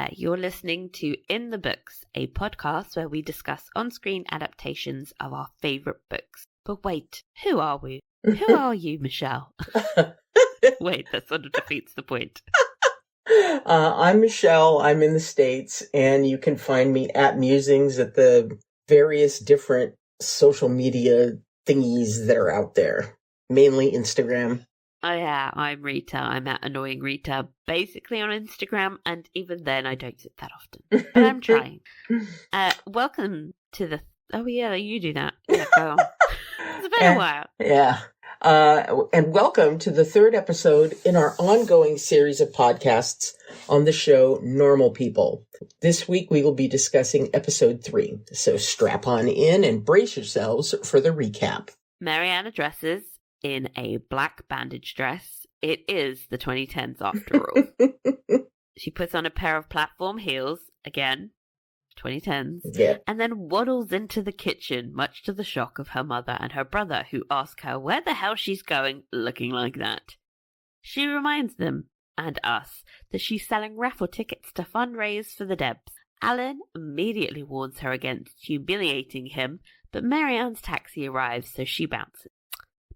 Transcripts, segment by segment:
there, you're listening to In the Books, a podcast where we discuss on-screen adaptations of our favourite books. But wait, who are we? Who are you, Michelle? Wait, that sort of defeats the point. I'm Michelle. I'm in the States, and you can find me at Musings at the various different social media thingies that are out there, mainly Instagram. Oh yeah, I'm Rita. I'm at Annoying Rita, basically on Instagram, and even then I don't sit that often. But I'm trying. Welcome to the... Oh yeah, you do that. Yeah, go on. It's been a while. Yeah. And welcome to the third episode in our ongoing series of podcasts on the show Normal People. This week we will be discussing episode 3. So strap on in and brace yourselves for the recap. Marianne dresses in a black bandage dress. It is the 2010s after all. She puts on a pair of platform heels, again, 2010s, yeah. And then waddles into the kitchen, much to the shock of her mother and her brother, who ask her where the hell she's going looking like that. She reminds them, and us, that she's selling raffle tickets to fundraise for the Debs. Alan immediately warns her against humiliating him, but Marianne's taxi arrives, so she bounces.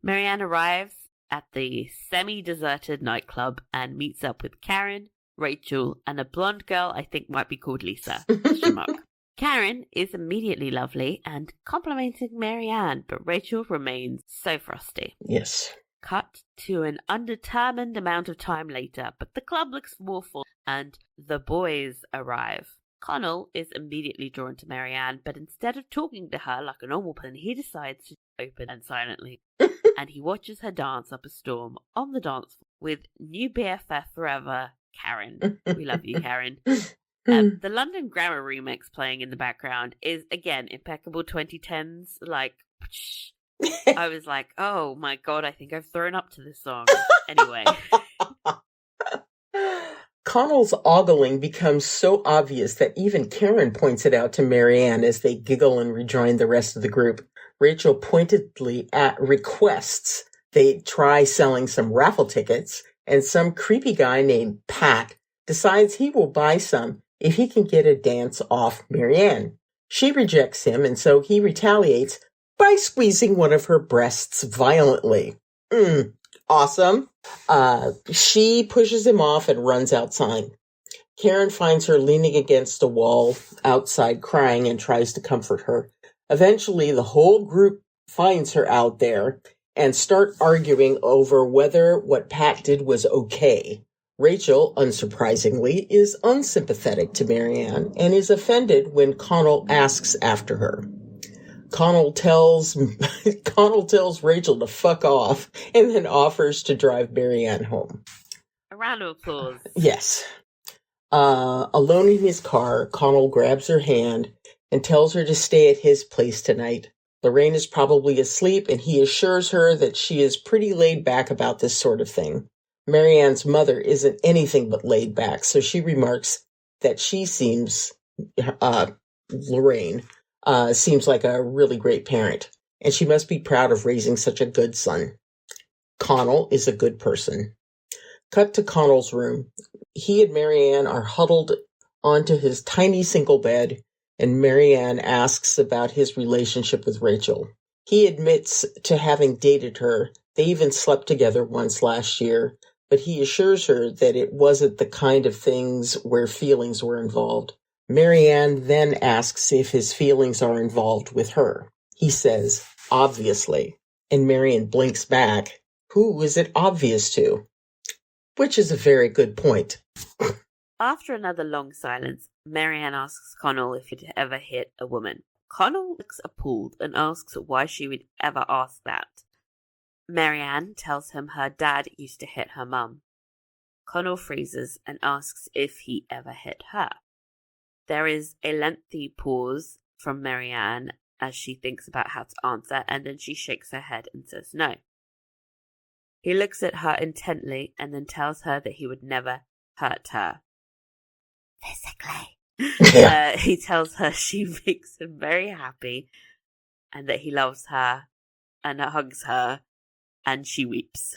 Marianne arrives at the semi-deserted nightclub and meets up with Karen, Rachel, and a blonde girl I think might be called Lisa. Karen is immediately lovely and complimenting Marianne, but Rachel remains so frosty. Yes. Cut to an undetermined amount of time later, but the club looks more full and the boys arrive. Connell is immediately drawn to Marianne, but instead of talking to her like a normal person, he decides to open and silently. And he watches her dance up a storm on the dance floor with new BFF forever, Karen. We love you, Karen. The London Grammar remix playing in the background is, again, impeccable 2010s. Like, I was like, oh my god, I think I've thrown up to this song. Anyway. Connell's ogling becomes so obvious that even Karen points it out to Marianne as they giggle and rejoin the rest of the group. Rachel pointedly requests they try selling some raffle tickets, and some creepy guy named Pat decides he will buy some if he can get a dance off Marianne. She rejects him, and so he retaliates by squeezing one of her breasts violently. Awesome. She pushes him off and runs outside. Karen finds her leaning against a wall outside crying and tries to comfort her. Eventually, the whole group finds her out there and start arguing over whether what Pat did was okay. Rachel, unsurprisingly, is unsympathetic to Marianne and is offended when Connell asks after her. Connell tells Rachel to fuck off and then offers to drive Marianne home. A round of applause. Yes. Alone in his car, Connell grabs her hand and tells her to stay at his place tonight. Lorraine is probably asleep, and he assures her that she is pretty laid back about this sort of thing. Marianne's mother isn't anything but laid back, so she remarks that she seems, Lorraine, seems like a really great parent, and she must be proud of raising such a good son. Connell is a good person. Cut to Connell's room. He and Marianne are huddled onto his tiny single bed, and Marianne asks about his relationship with Rachel. He admits to having dated her. They even slept together once last year, but he assures her that it wasn't the kind of things where feelings were involved. Marianne then asks if his feelings are involved with her. He says, obviously, and Marianne blinks back. Who is it obvious to? Which is a very good point. After another long silence, Marianne asks Connell if he'd ever hit a woman. Connell looks appalled and asks why she would ever ask that. Marianne tells him her dad used to hit her mum. Connell freezes and asks if he ever hit her. There is a lengthy pause from Marianne as she thinks about how to answer, and then she shakes her head and says no. He looks at her intently and then tells her that he would never hurt her. Physically. Yeah. He tells her she makes him very happy and that he loves her and hugs her, and she weeps.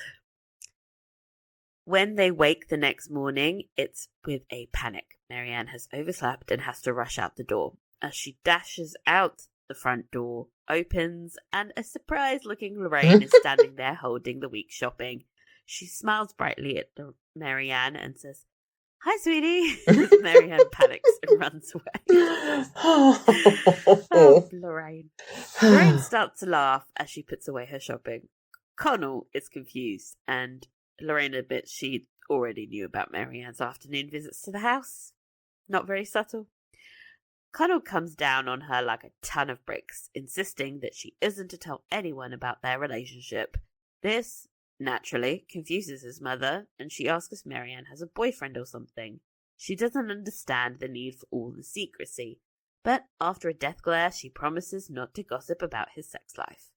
When they wake the next morning, it's with a panic. Marianne has overslept and has to rush out the door. As she dashes out, the front door opens and a surprised-looking Lorraine is standing there holding the week's shopping. She smiles brightly at Marianne and says, "Hi, sweetie." Marianne panics and runs away. Oh, Lorraine. Lorraine starts to laugh as she puts away her shopping. Connell is confused, and Lorraine admits she already knew about Marianne's afternoon visits to the house. Not very subtle. Connell comes down on her like a ton of bricks, insisting that she isn't to tell anyone about their relationship. This, naturally, confuses his mother, and she asks if Marianne has a boyfriend or something. She doesn't understand the need for all the secrecy, but after a death glare, she promises not to gossip about his sex life.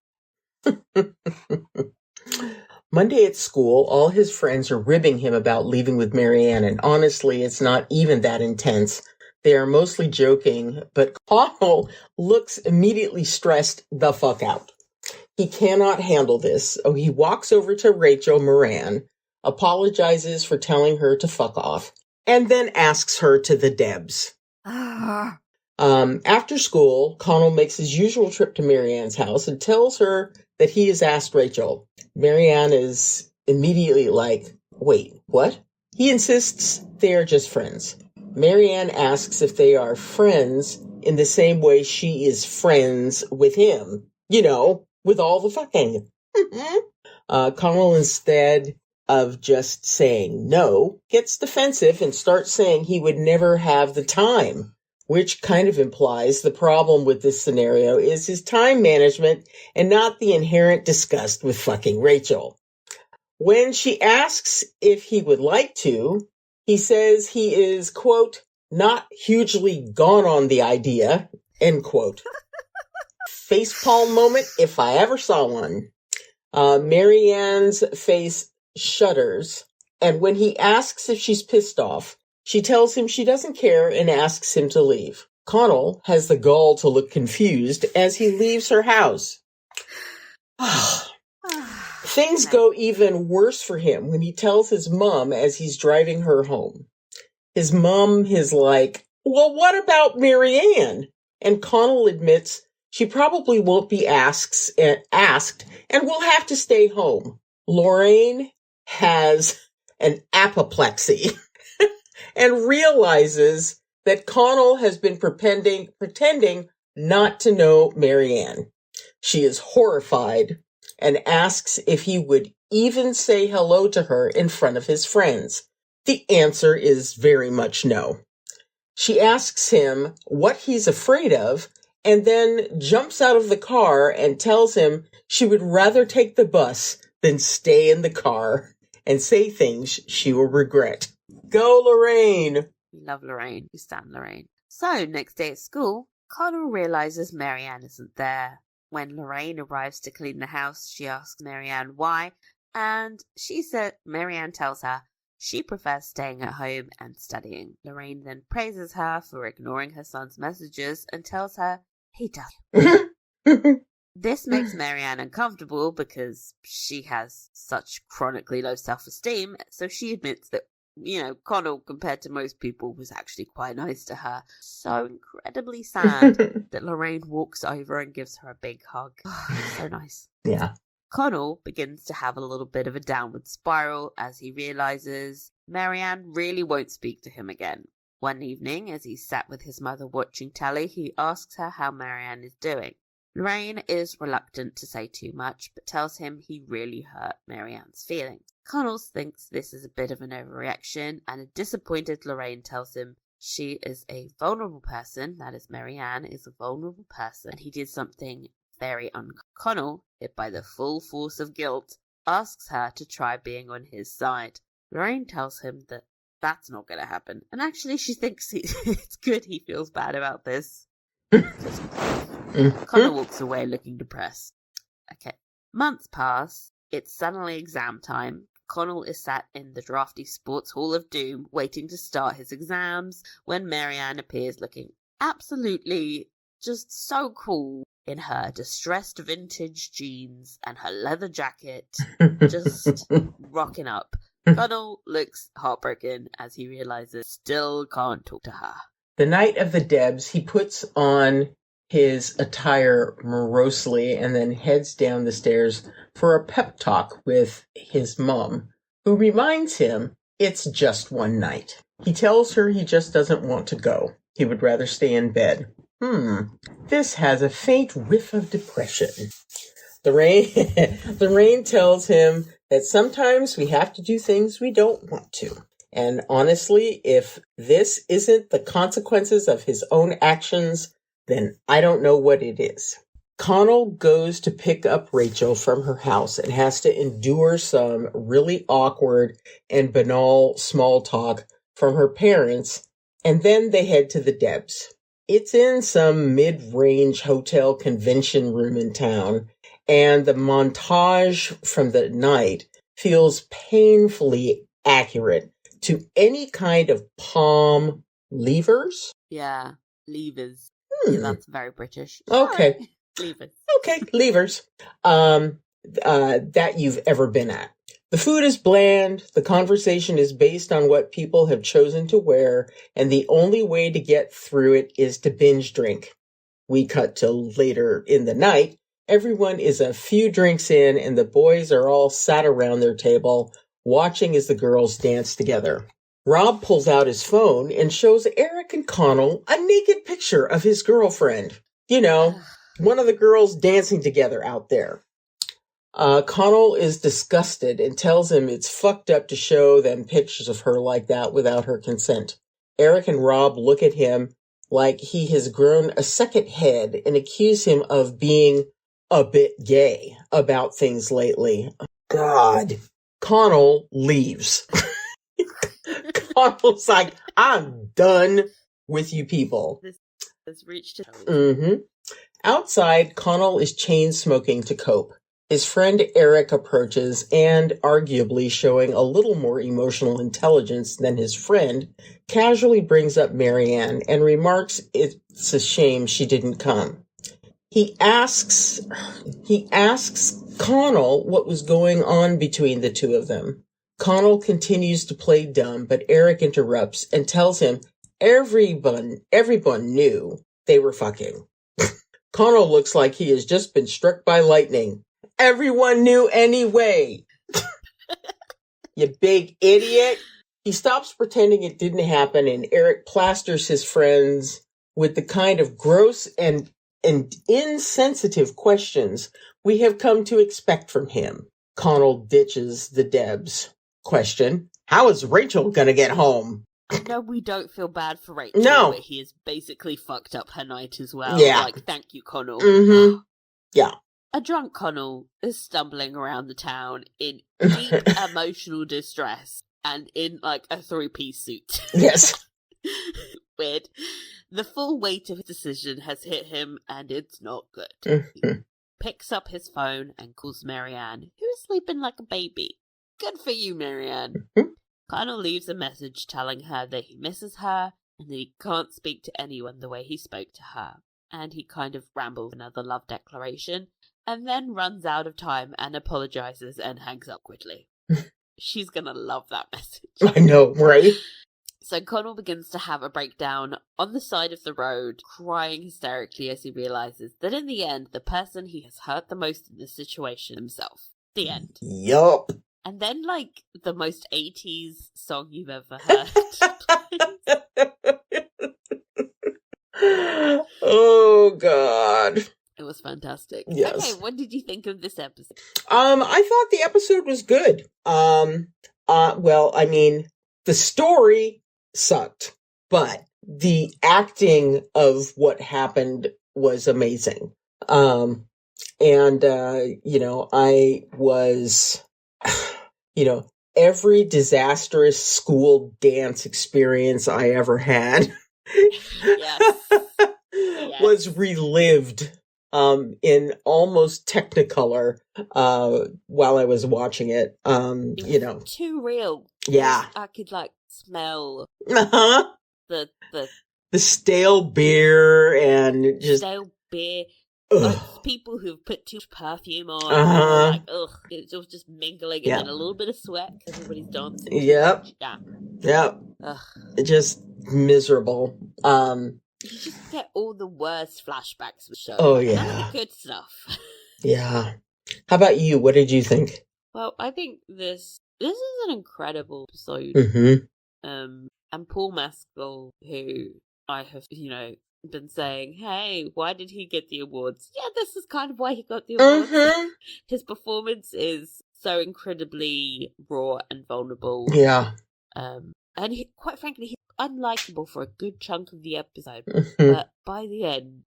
Monday at school, all his friends are ribbing him about leaving with Marianne, and honestly, it's not even that intense. They are mostly joking, but Connell looks immediately stressed the fuck out. He cannot handle this. Oh, he walks over to Rachel Moran, apologizes for telling her to fuck off, and then asks her to the Debs. After school, Connell makes his usual trip to Marianne's house and tells her that he has asked Rachel. Marianne is immediately like, wait, what? He insists they are just friends. Marianne asks if they are friends in the same way she is friends with him. You know, with all the fucking. Connell, instead of just saying no, gets defensive and starts saying he would never have the time, which kind of implies the problem with this scenario is his time management and not the inherent disgust with fucking Rachel. When she asks if he would like to, he says he is, quote, not hugely gone on the idea, end quote. Facepalm moment if I ever saw one. Marianne's face shudders, and when he asks if she's pissed off, she tells him she doesn't care and asks him to leave. Connell has the gall to look confused as he leaves her house. Things go even worse for him when he tells his mom as he's driving her home. His mom is like, well, what about Marianne? And Connell admits she probably won't be asked and will have to stay home. Lorraine has an apoplexy and realizes that Connell has been pretending not to know Marianne. She is horrified and asks if he would even say hello to her in front of his friends. The answer is very much no. She asks him what he's afraid of and then jumps out of the car and tells him she would rather take the bus than stay in the car and say things she will regret. Go, Lorraine! We love Lorraine. We stand Lorraine. So, next day at school, Connell realizes Marianne isn't there. When Lorraine arrives to clean the house, she asks Marianne why, and Marianne tells her she prefers staying at home and studying. Lorraine then praises her for ignoring her son's messages and tells her he does. This makes Marianne uncomfortable because she has such chronically low self-esteem, so she admits that, Connell, compared to most people, was actually quite nice to her. So incredibly sad that Lorraine walks over and gives her a big hug. So nice. Yeah. Connell begins to have a little bit of a downward spiral as he realizes Marianne really won't speak to him again. One evening, as he sat with his mother watching telly, he asks her how Marianne is doing. Lorraine is reluctant to say too much, but tells him he really hurt Marianne's feelings. Connell thinks this is a bit of an overreaction, and a disappointed Lorraine tells him she is a vulnerable person, that is, Marianne is a vulnerable person, and he did something very Connell, hit by the full force of guilt, asks her to try being on his side. Lorraine tells him that that's not going to happen, and actually she thinks it's good he feels bad about this. Connell walks away looking depressed. Okay. Months pass. It's suddenly exam time. Connell is sat in the drafty sports hall of doom, waiting to start his exams, when Marianne appears looking absolutely just so cool in her distressed vintage jeans and her leather jacket, just rocking up. Connell looks heartbroken as he realizes still can't talk to her. The night of the Debs, he puts on his attire morosely and then heads down the stairs for a pep talk with his mom, who reminds him it's just one night. He tells her he just doesn't want to go. He would rather stay in bed. This has a faint whiff of depression. Lorraine tells him that sometimes we have to do things we don't want to. And honestly, if this isn't the consequences of his own actions, then I don't know what it is. Connell goes to pick up Rachel from her house and has to endure some really awkward and banal small talk from her parents, and then they head to the Debs. It's in some mid-range hotel convention room in town, and the montage from the night feels painfully accurate to any kind of palm levers. Yeah, levers. Yeah, that's very British. Okay. Levers. Okay, levers. That you've ever been at. The food is bland, the conversation is based on what people have chosen to wear, and the only way to get through it is to binge drink. We cut till later in the night. Everyone is a few drinks in, and the boys are all sat around their table, watching as the girls dance together. Rob pulls out his phone and shows Eric and Connell a naked picture of his girlfriend. You know, one of the girls dancing together out there. Connell is disgusted and tells him it's fucked up to show them pictures of her like that without her consent. Eric and Rob look at him like he has grown a second head and accuse him of being a bit gay about things lately. God. Connell leaves. Connell's like, I'm done with you people. This has reached a... Outside, Connell is chain smoking to cope. His friend Eric approaches and, arguably showing a little more emotional intelligence than his friend, casually brings up Marianne and remarks it's a shame she didn't come. He asks Connell what was going on between the two of them. Connell continues to play dumb, but Eric interrupts and tells him everyone knew they were fucking. Connell looks like he has just been struck by lightning. Everyone knew anyway. You big idiot. He stops pretending it didn't happen, and Eric plasters his friends with the kind of gross and insensitive questions we have come to expect from him. Connell ditches the Debs. Question: how is Rachel gonna get home? No, we don't feel bad for Rachel. No. But he has basically fucked up her night as well. Yeah. Like, thank you, Connell. Yeah. A drunk Connell is stumbling around the town in deep emotional distress and in, like, a three-piece suit. Yes. Weird. The full weight of his decision has hit him, and it's not good. He picks up his phone and calls Marianne, who is sleeping like a baby. Good for you, Marianne. Connell leaves a message telling her that he misses her and that he can't speak to anyone the way he spoke to her. And he kind of rambles another love declaration and then runs out of time and apologizes and hangs up quickly. She's gonna love that message. I know, right? So Connell begins to have a breakdown on the side of the road, crying hysterically as he realizes that in the end, the person he has hurt the most in this situation himself. The end. Yup. And then, like, the most 80s song you've ever heard. Oh, God. It was fantastic. Yes. Okay, what did you think of this episode? I thought the episode was good. Well, I mean, the story sucked, but the acting of what happened was amazing. I was, every disastrous school dance experience I ever had Yes. was relived in almost Technicolor while I was watching it. It was too real. Yeah. I could, like, smell Uh-huh. the The stale beer and just stale beer. Like people who've put too much perfume on, like, ugh, it's all just mingling, and then a little bit of sweat because everybody's dancing. Yep. Yep. Ugh. Just miserable. You just get all the worst flashbacks with the show. Oh, like, yeah. None of the good stuff. Yeah. How about you? What did you think? Well, I think this is an incredible episode. Mm-hmm. And Paul Mescal, who I have, been saying, hey, why did he get the awards? Yeah, this is kind of why he got the awards. Mm-hmm. His performance is so incredibly raw and vulnerable. Yeah. And quite frankly, he's unlikable for a good chunk of the episode. Mm-hmm. But by the end,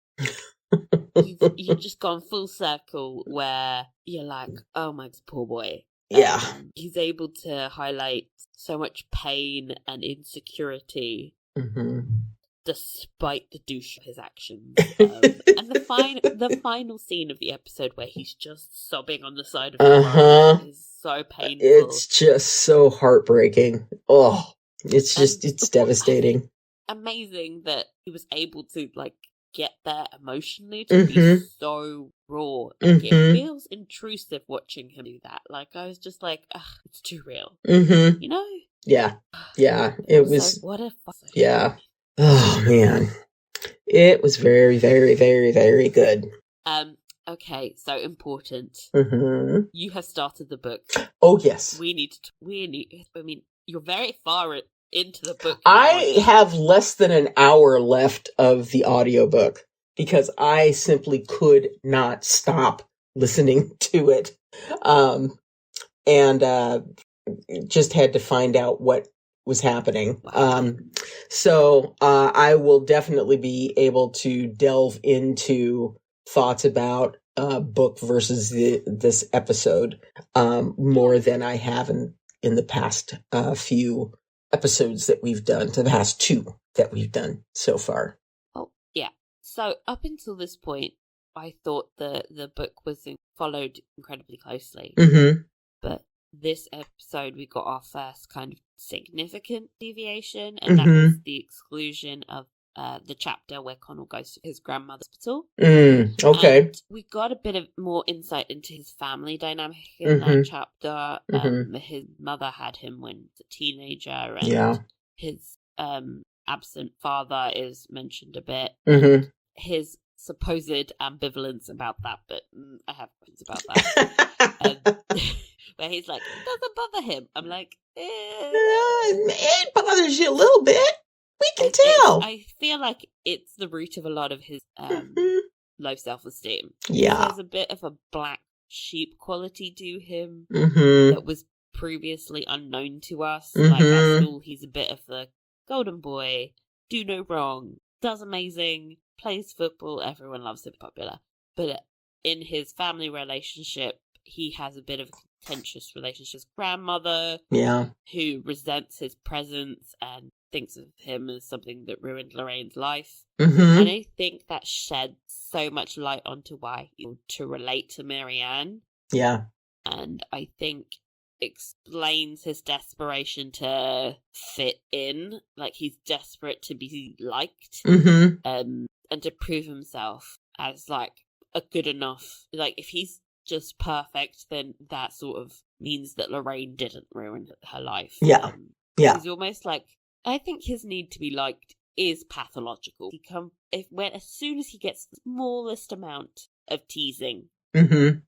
you've just gone full circle where you're like, oh my poor boy. Yeah. He's able to highlight so much pain and insecurity. Mm-hmm. Despite the douche of his actions. And the final scene of the episode where he's just sobbing on the side of the road is so painful. It's just so heartbreaking. Oh, it's devastating. Amazing that he was able to, like, get there emotionally to be so raw. Like, it feels intrusive watching him do that. Like, I was just like, ugh, it's too real. Mm-hmm. You know? Yeah. Yeah. It was. Like, what a yeah. Oh, man. It was very, very, very, very good. Okay, so important. Mm-hmm. You have started the book. Oh, yes. I mean, you're very far into the book now. I have less than an hour left of the audiobook because I simply could not stop listening to it. And just had to find out what was happening. Wow. So I will definitely be able to delve into thoughts about book versus this episode more than I have in the past few episodes that we've done, the past two that we've done so far. Oh, yeah. So up until this point, I thought the book was followed incredibly closely. Mm-hmm. But this episode, we got our first kind of significant deviation, and that was the exclusion of the chapter where Connell goes to his grandmother's hospital. Okay. And we got a bit of more insight into his family dynamic in that chapter. His mother had him when he was a teenager, and his absent father is mentioned a bit. His supposed ambivalence about that, but I have questions about that. Where he's like, it doesn't bother him. I'm like, it bothers you a little bit. We can tell. I feel like it's the root of a lot of his low self-esteem. Yeah. There's a bit of a black sheep quality to him that was previously unknown to us. Like, at school, he's a bit of the golden boy, do no wrong, does amazing, plays football, everyone loves him, popular. But in his family relationship, he has a bit of a contentious relationship with his grandmother, who resents his presence and thinks of him as something that ruined Lorraine's life. And I think that sheds so much light onto why he to relate to Marianne. Yeah. And I think explains his desperation to fit in. Like, he's desperate to be liked. And to prove himself as, like, a good enough... Like, if he's just perfect, then that sort of means that Lorraine didn't ruin her life. Yeah. He's almost like... I think his need to be liked is pathological. As soon as he gets the smallest amount of teasing, because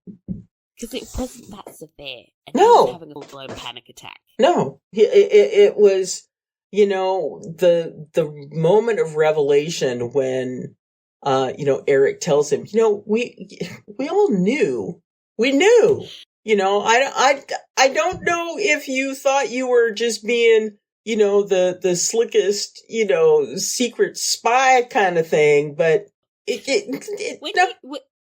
it wasn't that severe, and he was having a full-blown panic attack. No, it was, the moment of revelation when, Eric tells him, we all knew, we knew, I don't know if you thought you were just being, the slickest, secret spy kind of thing, but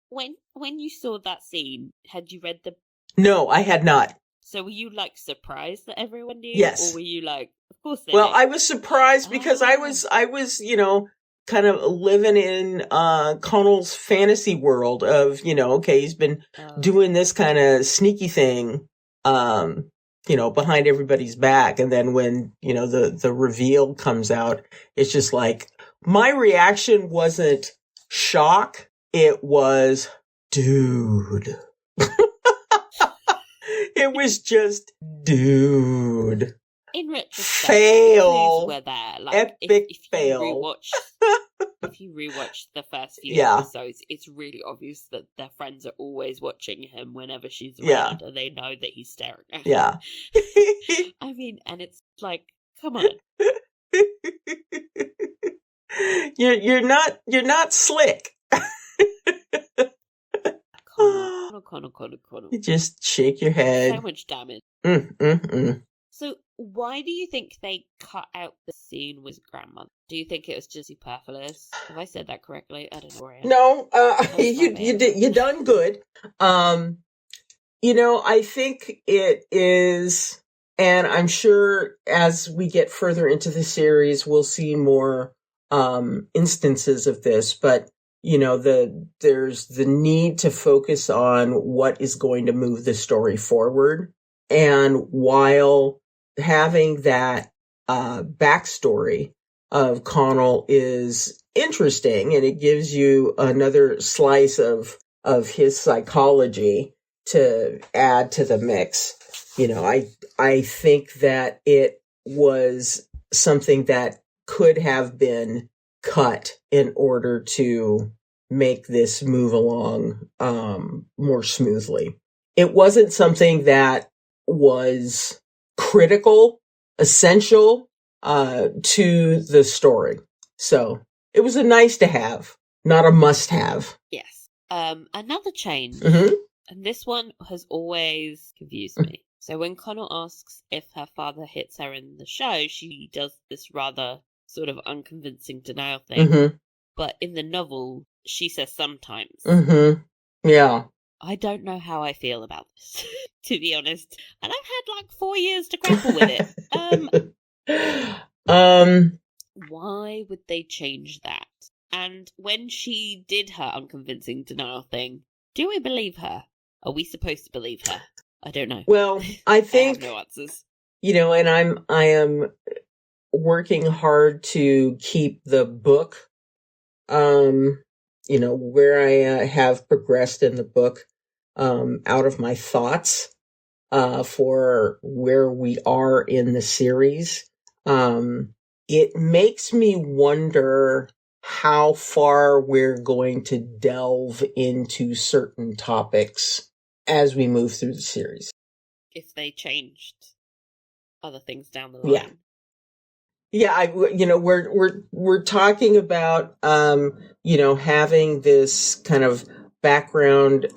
when you saw that scene, had you read the... No, I had not. So were you, like, surprised that everyone knew? Yes. Or were you like, of course they Well, knew? I was surprised because I was, kind of living in Connell's fantasy world of, okay, he's been doing this kind of sneaky thing, behind everybody's back. And then when, the reveal comes out, it's just like, my reaction wasn't shock. it was, dude. It was just, dude. In retrospect, fail. clues were there. Like, Epic if fail. if you rewatch the first few Yeah. episodes, it's really obvious that their friends are always watching him whenever she's Yeah. around, and they know that he's staring at Yeah. her. I mean, and it's like, come on. You're not slick. Connell. You just shake your head. So much damage. Mm. So why do you think they cut out the scene with grandmother? Do you think it was just superfluous? Have I said that correctly? I don't know where I am. No, you done good. I think it is, and I'm sure as we get further into the series, we'll see more instances of this, but there's the need to focus on what is going to move the story forward. And while having that backstory of Connell is interesting, and it gives you another slice of his psychology to add to the mix, I think that it was something that could have been cut in order to make this move along more smoothly. It wasn't something that was critical, essential to the story. So it was a nice to have, not a must have. Yes. Another change, Mm-hmm. and this one has always confused me. So when Connell asks if her father hits her in the show, she does this rather sort of unconvincing denial thing. Mm-hmm. But in the novel, she says sometimes. Mm-hmm. Yeah. I don't know how I feel about this, to be honest. And I've had 4 years to grapple with it. Why would they change that? And when she did her unconvincing denial thing, do we believe her? Are we supposed to believe her? I don't know. Well, I think I have no answers. And I am working hard to keep the book, where I have progressed in the book, out of my thoughts, for where we are in the series. It makes me wonder how far we're going to delve into certain topics as we move through the series. If they changed other things down the line. Yeah, we're talking about having this kind of background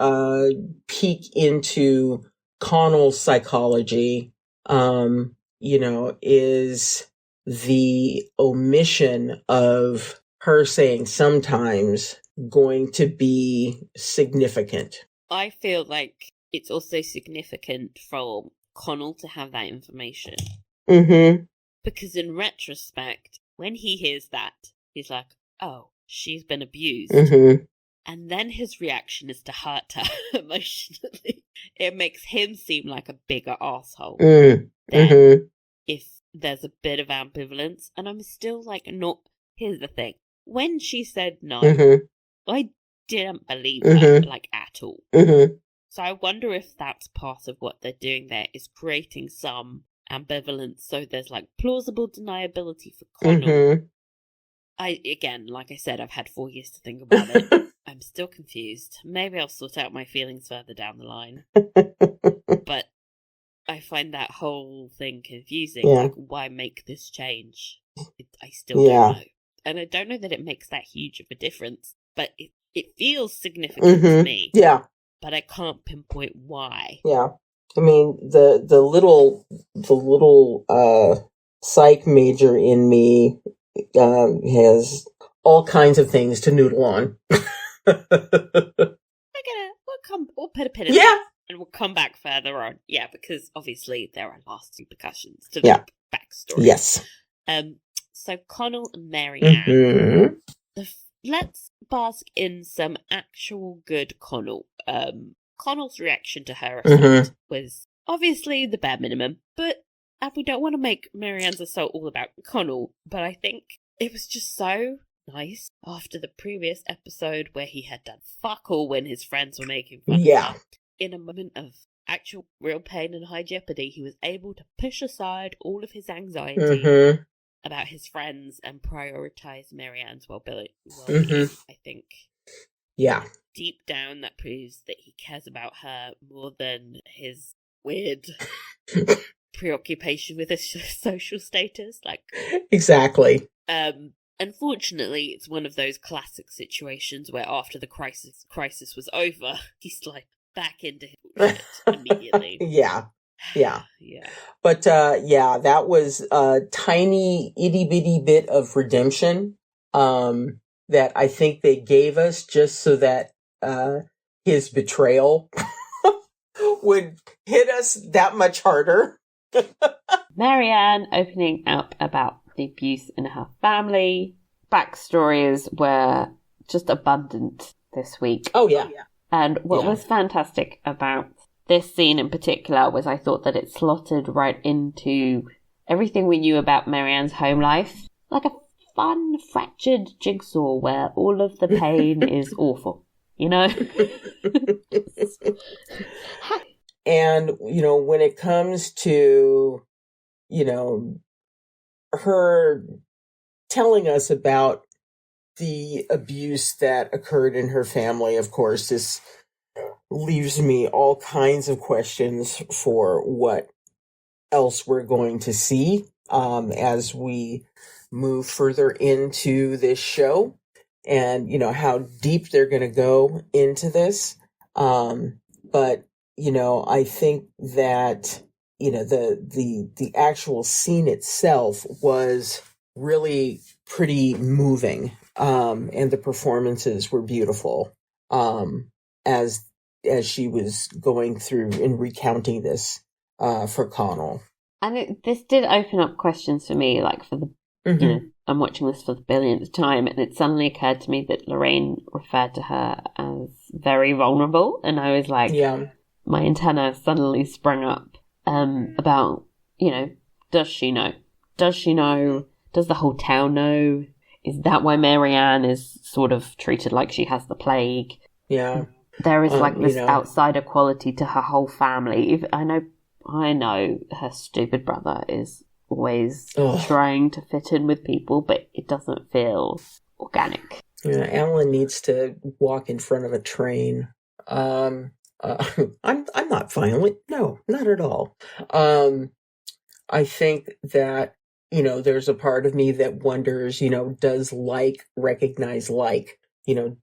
peek into Connell's psychology. Is the omission of her saying sometimes going to be significant? I feel like it's also significant for Connell to have that information. Mm-hmm. Because in retrospect, when he hears that, he's like, oh, she's been abused. Mm-hmm. And then his reaction is to hurt her emotionally. It makes him seem like a bigger asshole. Mm-hmm. Then, if there's a bit of ambivalence, and I'm still not... Here's the thing. When she said no, I didn't believe her, at all. So I wonder if that's part of what they're doing there, is creating some ambivalence, so there's plausible deniability for Connell. Again, like I said, I've had 4 years to think about it. I'm still confused. Maybe I'll sort out my feelings further down the line. But I find that whole thing confusing. Yeah. Why make this change? I still don't know. And I don't know that it makes that huge of a difference, but it feels significant to me. Yeah. But I can't pinpoint why. Yeah. I mean, the little psych major in me has all kinds of things to noodle on. We'll put a pin in that, and we'll come back further on. Yeah, because obviously there are lasting repercussions to the backstory. Yes. So Connell and Mary Ann. Let's bask in some actual good Connell. Connell's reaction to her assault was obviously the bare minimum, but we don't want to make Mary Ann's assault all about Connell, but I think it was just so nice after the previous episode where he had done fuck all when his friends were making fun of him. In a moment of actual real pain and high jeopardy, he was able to push aside all of his anxiety about his friends and prioritize Marianne's well-being, I think. Yeah. Deep down, that proves that he cares about her more than his weird preoccupation with his social status. Exactly. Unfortunately, it's one of those classic situations where after the crisis was over, he slipped back into his bullshit immediately. Yeah. But that was a tiny itty bitty bit of redemption that I think they gave us just so that his betrayal would hit us that much harder. Marianne opening up about the abuse in her family. Backstories were just abundant this week. Oh, yeah. And what was fantastic about this scene in particular was I thought that it slotted right into everything we knew about Marianne's home life. Like a fun, fractured jigsaw where all of the pain is awful, you know? And, when it comes to, her telling us about the abuse that occurred in her family, of course, this leaves me all kinds of questions for what else we're going to see as we move further into this show and, how deep they're going to go into this. But, I think that, the actual scene itself was really pretty moving. And the performances were beautiful as she was going through and recounting this for Connell. And this did open up questions for me, for the, I'm watching this for the billionth time, and it suddenly occurred to me that Lorraine referred to her as very vulnerable, and I was like, my antenna suddenly sprung up about, does she know? Does she know? Does the whole town know? Is that why Marianne is sort of treated like she has the plague? Yeah. There is this outsider quality to her whole family. I know her stupid brother is always trying to fit in with people, but it doesn't feel organic. Yeah, Alan needs to walk in front of a train. I'm not violent. No, not at all. I think that, there's a part of me that wonders, does like recognize like?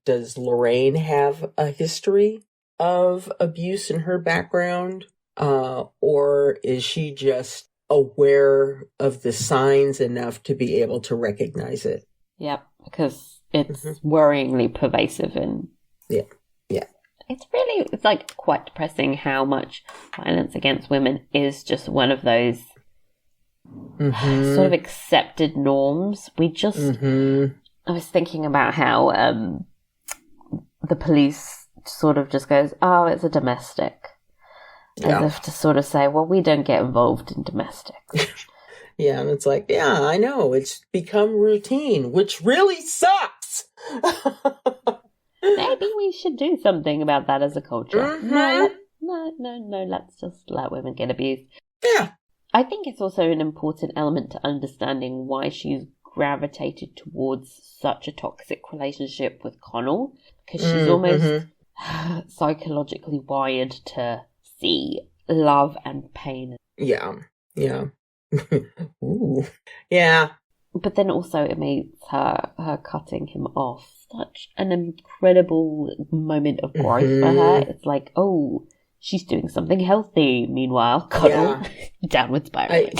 Does Lorraine have a history of abuse in her background? Or is she just aware of the signs enough to be able to recognize it? Yep, because it's worryingly pervasive and it's really quite depressing how much violence against women is just one of those sort of accepted norms. We just I was thinking about how the police sort of just goes, oh, it's a domestic. As if to sort of say, well, we don't get involved in domestics. Yeah, and it's like, yeah, I know. It's become routine, which really sucks. Maybe we should do something about that as a culture. No, let's just let women get abused. Yeah. I think it's also an important element to understanding why she's gravitated towards such a toxic relationship with Connell, because she's almost psychologically wired to see love and pain. Yeah. Ooh. Yeah. But then also it makes her cutting him off such an incredible moment of growth for her. It's like, oh, she's doing something healthy. Meanwhile, Connell downward spiraling.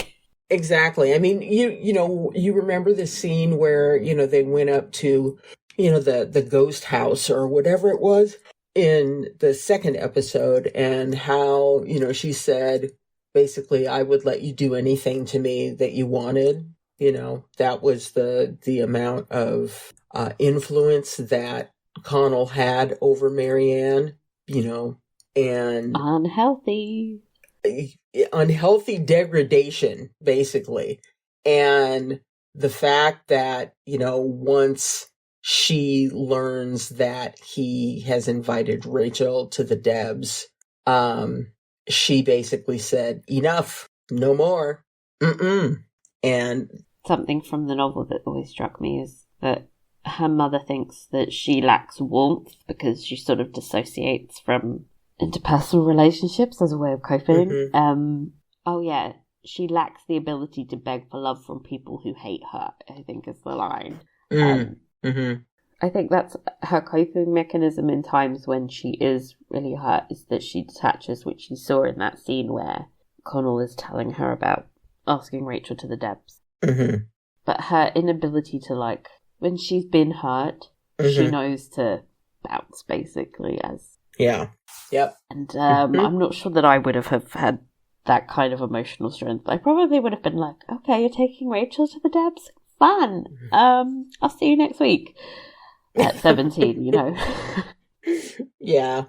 Exactly. I mean, you remember the scene where, they went up to, the ghost house or whatever it was in the second episode, and how, she said, basically, I would let you do anything to me that you wanted. That was the amount of influence that Connell had over Marianne, and unhealthy degradation, basically. And the fact that, once she learns that he has invited Rachel to the Debs, she basically said, enough, no more. Mm-mm. And something from the novel that always struck me is that her mother thinks that she lacks warmth because she sort of dissociates from interpersonal relationships as a way of coping. Oh yeah, she lacks the ability to beg for love from people who hate her, I think is the line. I think that's her coping mechanism in times when she is really hurt, is that she detaches, which you saw in that scene where Connell is telling her about asking Rachel to the Debs. But her inability to, like, when she's been hurt, she knows to bounce, basically, as... Yeah. Yep. And I'm not sure that I would have had that kind of emotional strength. I probably would have been like, okay, you're taking Rachel to the Debs? Fun! I'll see you next week. At 17, you know. Yeah.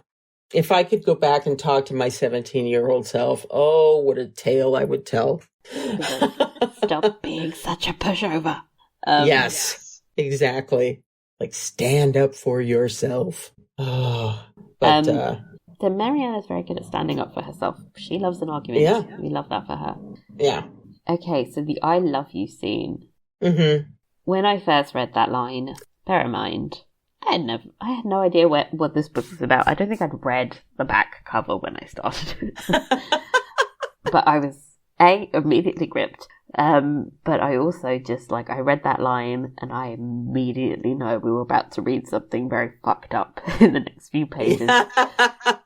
If I could go back and talk to my 17-year-old self, oh, what a tale I would tell. Stop being such a pushover. Yes, exactly. Like, stand up for yourself. Oh, but so Marianne is very good at standing up for herself. She loves an argument. Yeah. We love that for her. Yeah. Okay, so the I love you scene. When I first read that line, bear in mind, I had no idea what this book was about. I don't think I'd read the back cover when I started. But I was immediately gripped. But I also just, like, I read that line and I immediately know we were about to read something very fucked up in the next few pages.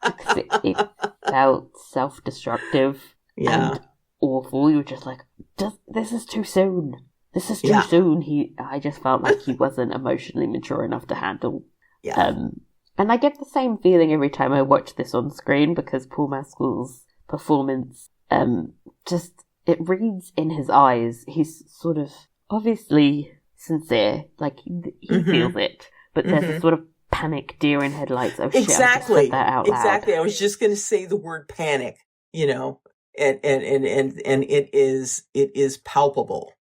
Because it felt self-destructive and awful. You were just like, this is too soon. This is too soon. I just felt like he wasn't emotionally mature enough to handle. And I get the same feeling every time I watch this on screen, because Paul Mescal's performance, it reads in his eyes. He's sort of obviously sincere, like he feels it, but there's a sort of panic, deer in headlights. Oh shit! I just said that out loud. Exactly. I was just going to say the word panic. You know, and it is palpable.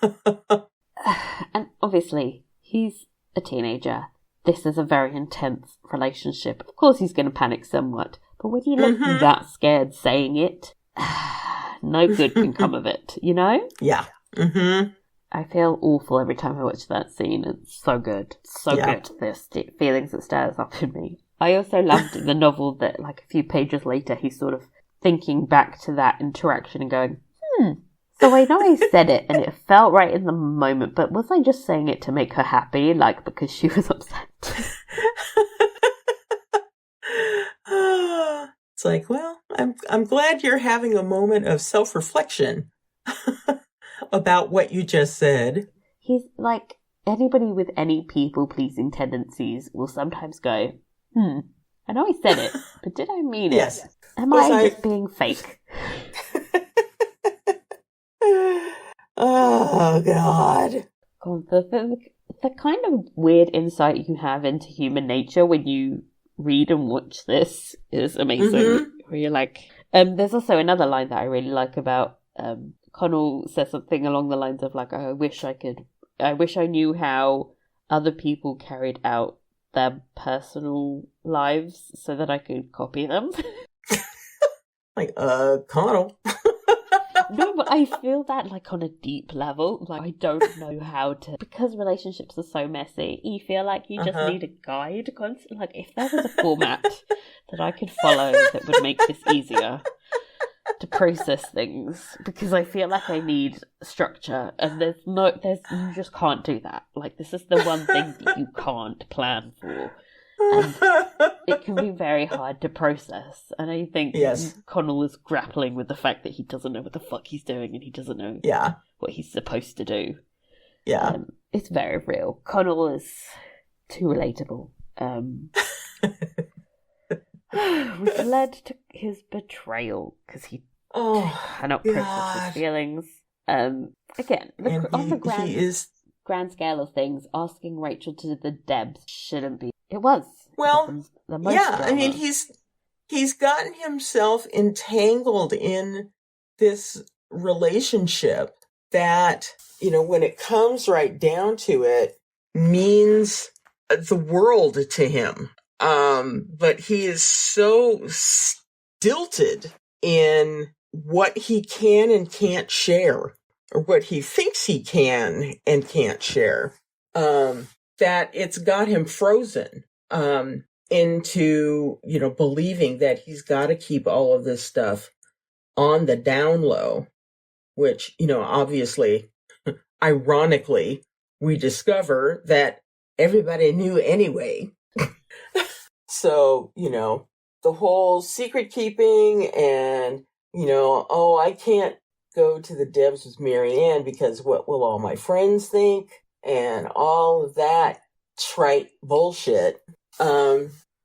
And obviously, he's a teenager. This is a very intense relationship. Of course, he's going to panic somewhat. But when you look that scared saying it, no good can come of it, you know? Yeah. I feel awful every time I watch that scene. It's so good. So good. There's feelings that stirs up in me. I also loved the novel that, like, a few pages later, he's sort of thinking back to that interaction and going, so I know I said it and it felt right in the moment, but was I just saying it to make her happy, like, because she was upset? It's like, well, I'm glad you're having a moment of self-reflection about what you just said. He's like, anybody with any people-pleasing tendencies will sometimes go, I know I said it, but did I mean it? Am I just being fake? Oh, God. The kind of weird insight you have into human nature when you read and watch this is amazing. Where you're like, there's also another line that I really like about, Connell says something along the lines of, like, I wish I knew how other people carried out their personal lives so that I could copy them. Like, Connell. No, but I feel that, like, on a deep level. Like, I don't know how to... Because relationships are so messy, you feel like you just need a guide constantly. Like, if there was a format that I could follow that would make this easier to process things, because I feel like I need structure, and you just can't do that. Like, this is the one thing that you can't plan for. And it can be very hard to process. And I think Connell is grappling with the fact that he doesn't know what the fuck he's doing and he doesn't know what he's supposed to do. Yeah. It's very real. Connell is too relatable. Which led to his betrayal, because he cannot process his feelings. Again, on the grand scale of things, asking Rachel to the Debs shouldn't be. It was. Well, drama. I mean, he's gotten himself entangled in this relationship that, you know, when it comes right down to it, means the world to him. But he is so stilted in what he can and can't share, or what he thinks he can and can't share, that it's got him frozen, into, believing that he's got to keep all of this stuff on the down low, which, obviously, ironically, we discover that everybody knew anyway. So, the whole secret keeping and, I can't go to the Debs with Marianne because what will all my friends think? And all of that trite bullshit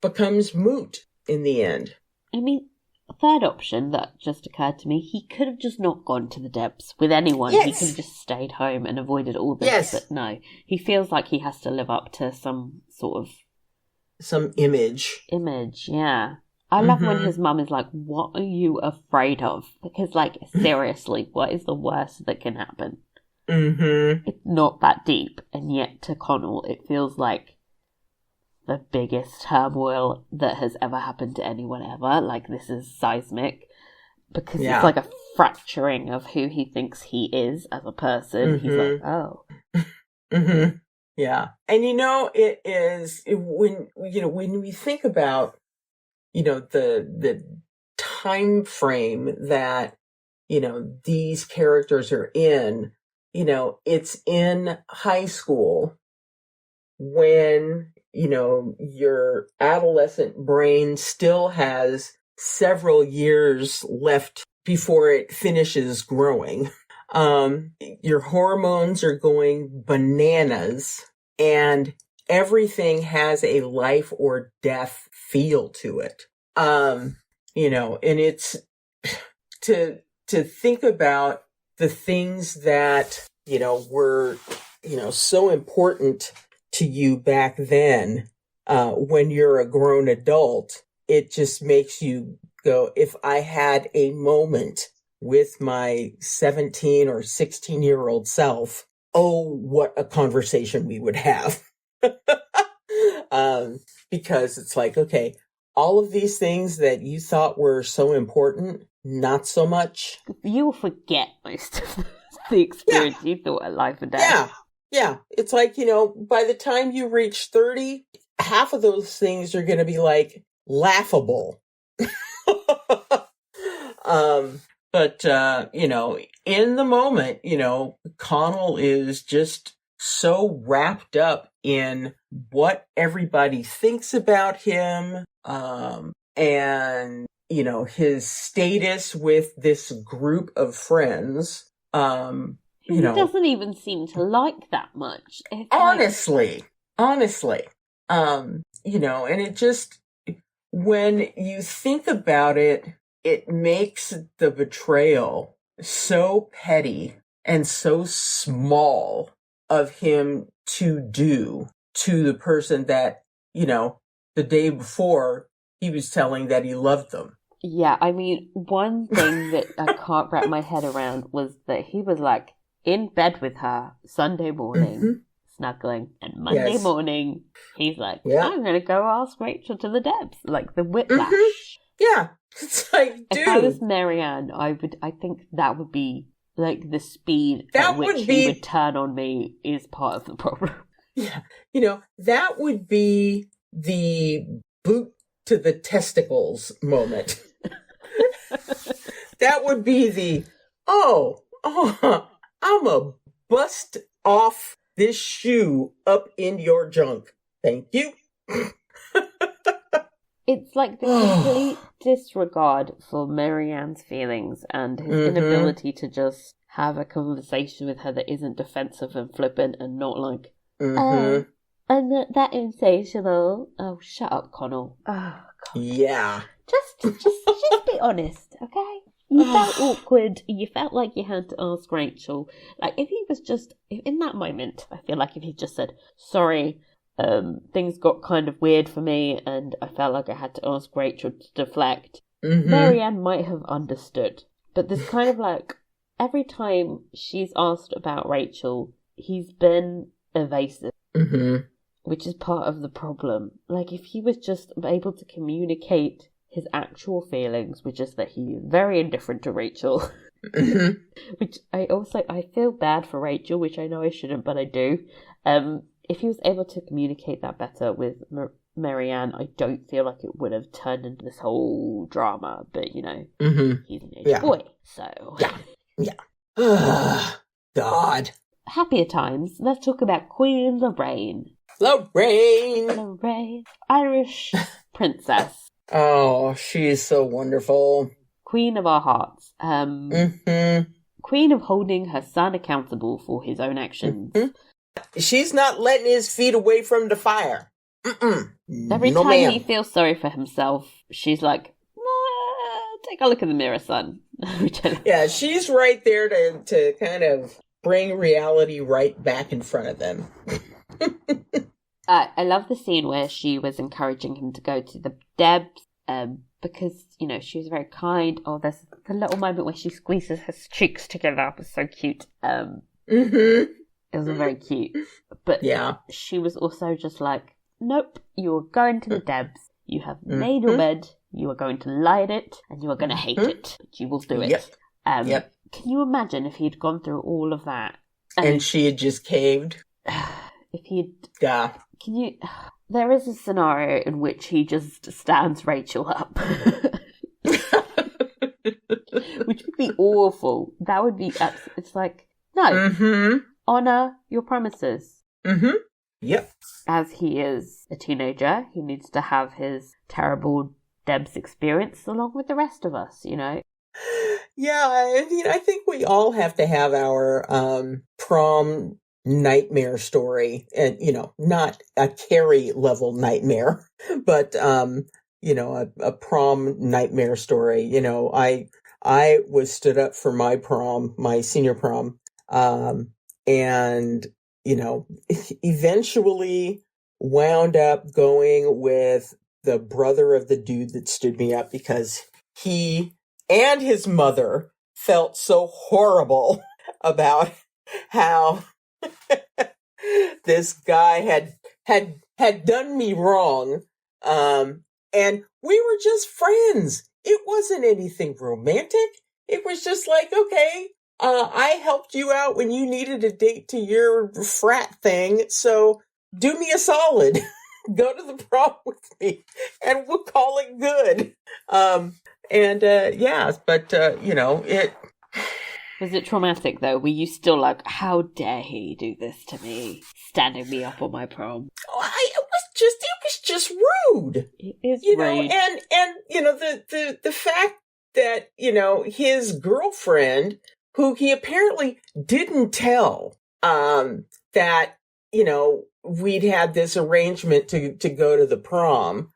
becomes moot in the end. I mean, a third option that just occurred to me, he could have just not gone to the Debs with anyone. Yes. He could have just stayed home and avoided all this. Yes. But no, he feels like he has to live up to some sort of... Some image. Yeah. I love when his mum is like, what are you afraid of? Because, seriously, what is the worst that can happen? Mm-hmm. It's not that deep. And yet, to Connell, it feels like the biggest turmoil that has ever happened to anyone ever. This is seismic. Because it's like a fracturing of who he thinks he is as a person. He's like, oh. Mm-hmm. Yeah. And it is when we think about, the time frame that, these characters are in, it's in high school when, your adolescent brain still has several years left before it finishes growing. Your hormones are going bananas and everything has a life or death feel to it. And it's to think about the things that, were, so important to you back then, when you're a grown adult, it just makes you go, if I had a moment with my 17 or 16-year-old self, oh, what a conversation we would have. Because it's like, okay, all of these things that you thought were so important, not so much. You will forget most of the experience you thought at life and death. Yeah. It's like, by the time you reach 30, half of those things are going to be laughable. But, in the moment, Connell is just so wrapped up in what everybody thinks about him, and, his status with this group of friends, He doesn't even seem to like that much. Honestly. And it just, when you think about it, it makes the betrayal so petty and so small of him to do to the person that, the day before he was telling that he loved them. Yeah, I mean, one thing that I can't wrap my head around was that he was in bed with her Sunday morning, snuggling, and Monday morning he's like, I'm going to go ask Rachel to the Debs. The whiplash. Yeah. It's like, dude. If I was Marianne, I think that would be, the speed at which he would turn on me is part of the problem. Yeah. That would be the boot to the testicles moment. That would be the, I'm a bust off this shoe up in your junk. Thank you. It's the complete disregard for Marianne's feelings and his inability to just have a conversation with her that isn't defensive and flippant and not I'm not that insatiable. Oh, shut up, Connell. Oh, God. Yeah. Just be honest, okay? You felt awkward. You felt like you had to ask Rachel. If he was just, in that moment, I feel like if he just said, sorry, things got kind of weird for me and I felt like I had to ask Rachel to deflect, Marianne might have understood. But this kind of every time she's asked about Rachel, he's been evasive. Mm-hmm. which is part of the problem. Like, if he was just able to communicate his actual feelings, which is that he is very indifferent to Rachel. Mm-hmm. Which I feel bad for Rachel, which I know I shouldn't, but I do. If he was able to communicate that better with Marianne, I don't feel like it would have turned into this whole drama. But, you know, Mm-hmm. he's an age boy, so... Yeah. God. Happier times. Let's talk about Queen Lorraine. Lorraine. Irish princess. Oh, she is so wonderful. Queen of our hearts. Mm-hmm. Queen of holding her son accountable for his own actions. Mm-hmm. She's not letting his feet away from the fire. Every time he feels sorry for himself, she's like, take a look in the mirror, son. Yeah, she's right there to kind of bring reality right back in front of them. I love the scene where she was encouraging him to go to the Debs, because, you know, she was very kind. Oh, there's the little moment where she squeezes her cheeks together. It was so cute. It was very cute. But yeah, she was also just like, nope, you are going to the Debs. You have made your bed. You are going to lie in it, and you are going to hate it. But you will do it. Yep. Can you imagine if he'd gone through all of that? And she had just caved? If he'd... Yeah. Can you... There is a scenario in which he just stands Rachel up. Which would be awful. That would be... It's like, no. Honour your promises. Yep. As he is a teenager, he needs to have his terrible Debs experience along with the rest of us, you know? Yeah, I mean, I think we all have to have our prom nightmare story, and, you know, not a Carrie level nightmare, but you know, a prom nightmare story. You know, I was stood up for my prom, my senior prom, and, you know, eventually wound up going with the brother of the dude that stood me up, because he and his mother felt so horrible about how this guy had done me wrong, and we were just friends. It wasn't anything romantic. It was just like, okay, I helped you out when you needed a date to your frat thing, so do me a solid. Go to the prom with me, and we'll call it good. You know, it... Was it traumatic, though? Were you still like, how dare he do this to me? Standing me up on my prom. It was just rude. It is rude. Know, and you know, the fact that, you know, his girlfriend, who he apparently didn't tell, that, you know, we'd had this arrangement to go to the prom,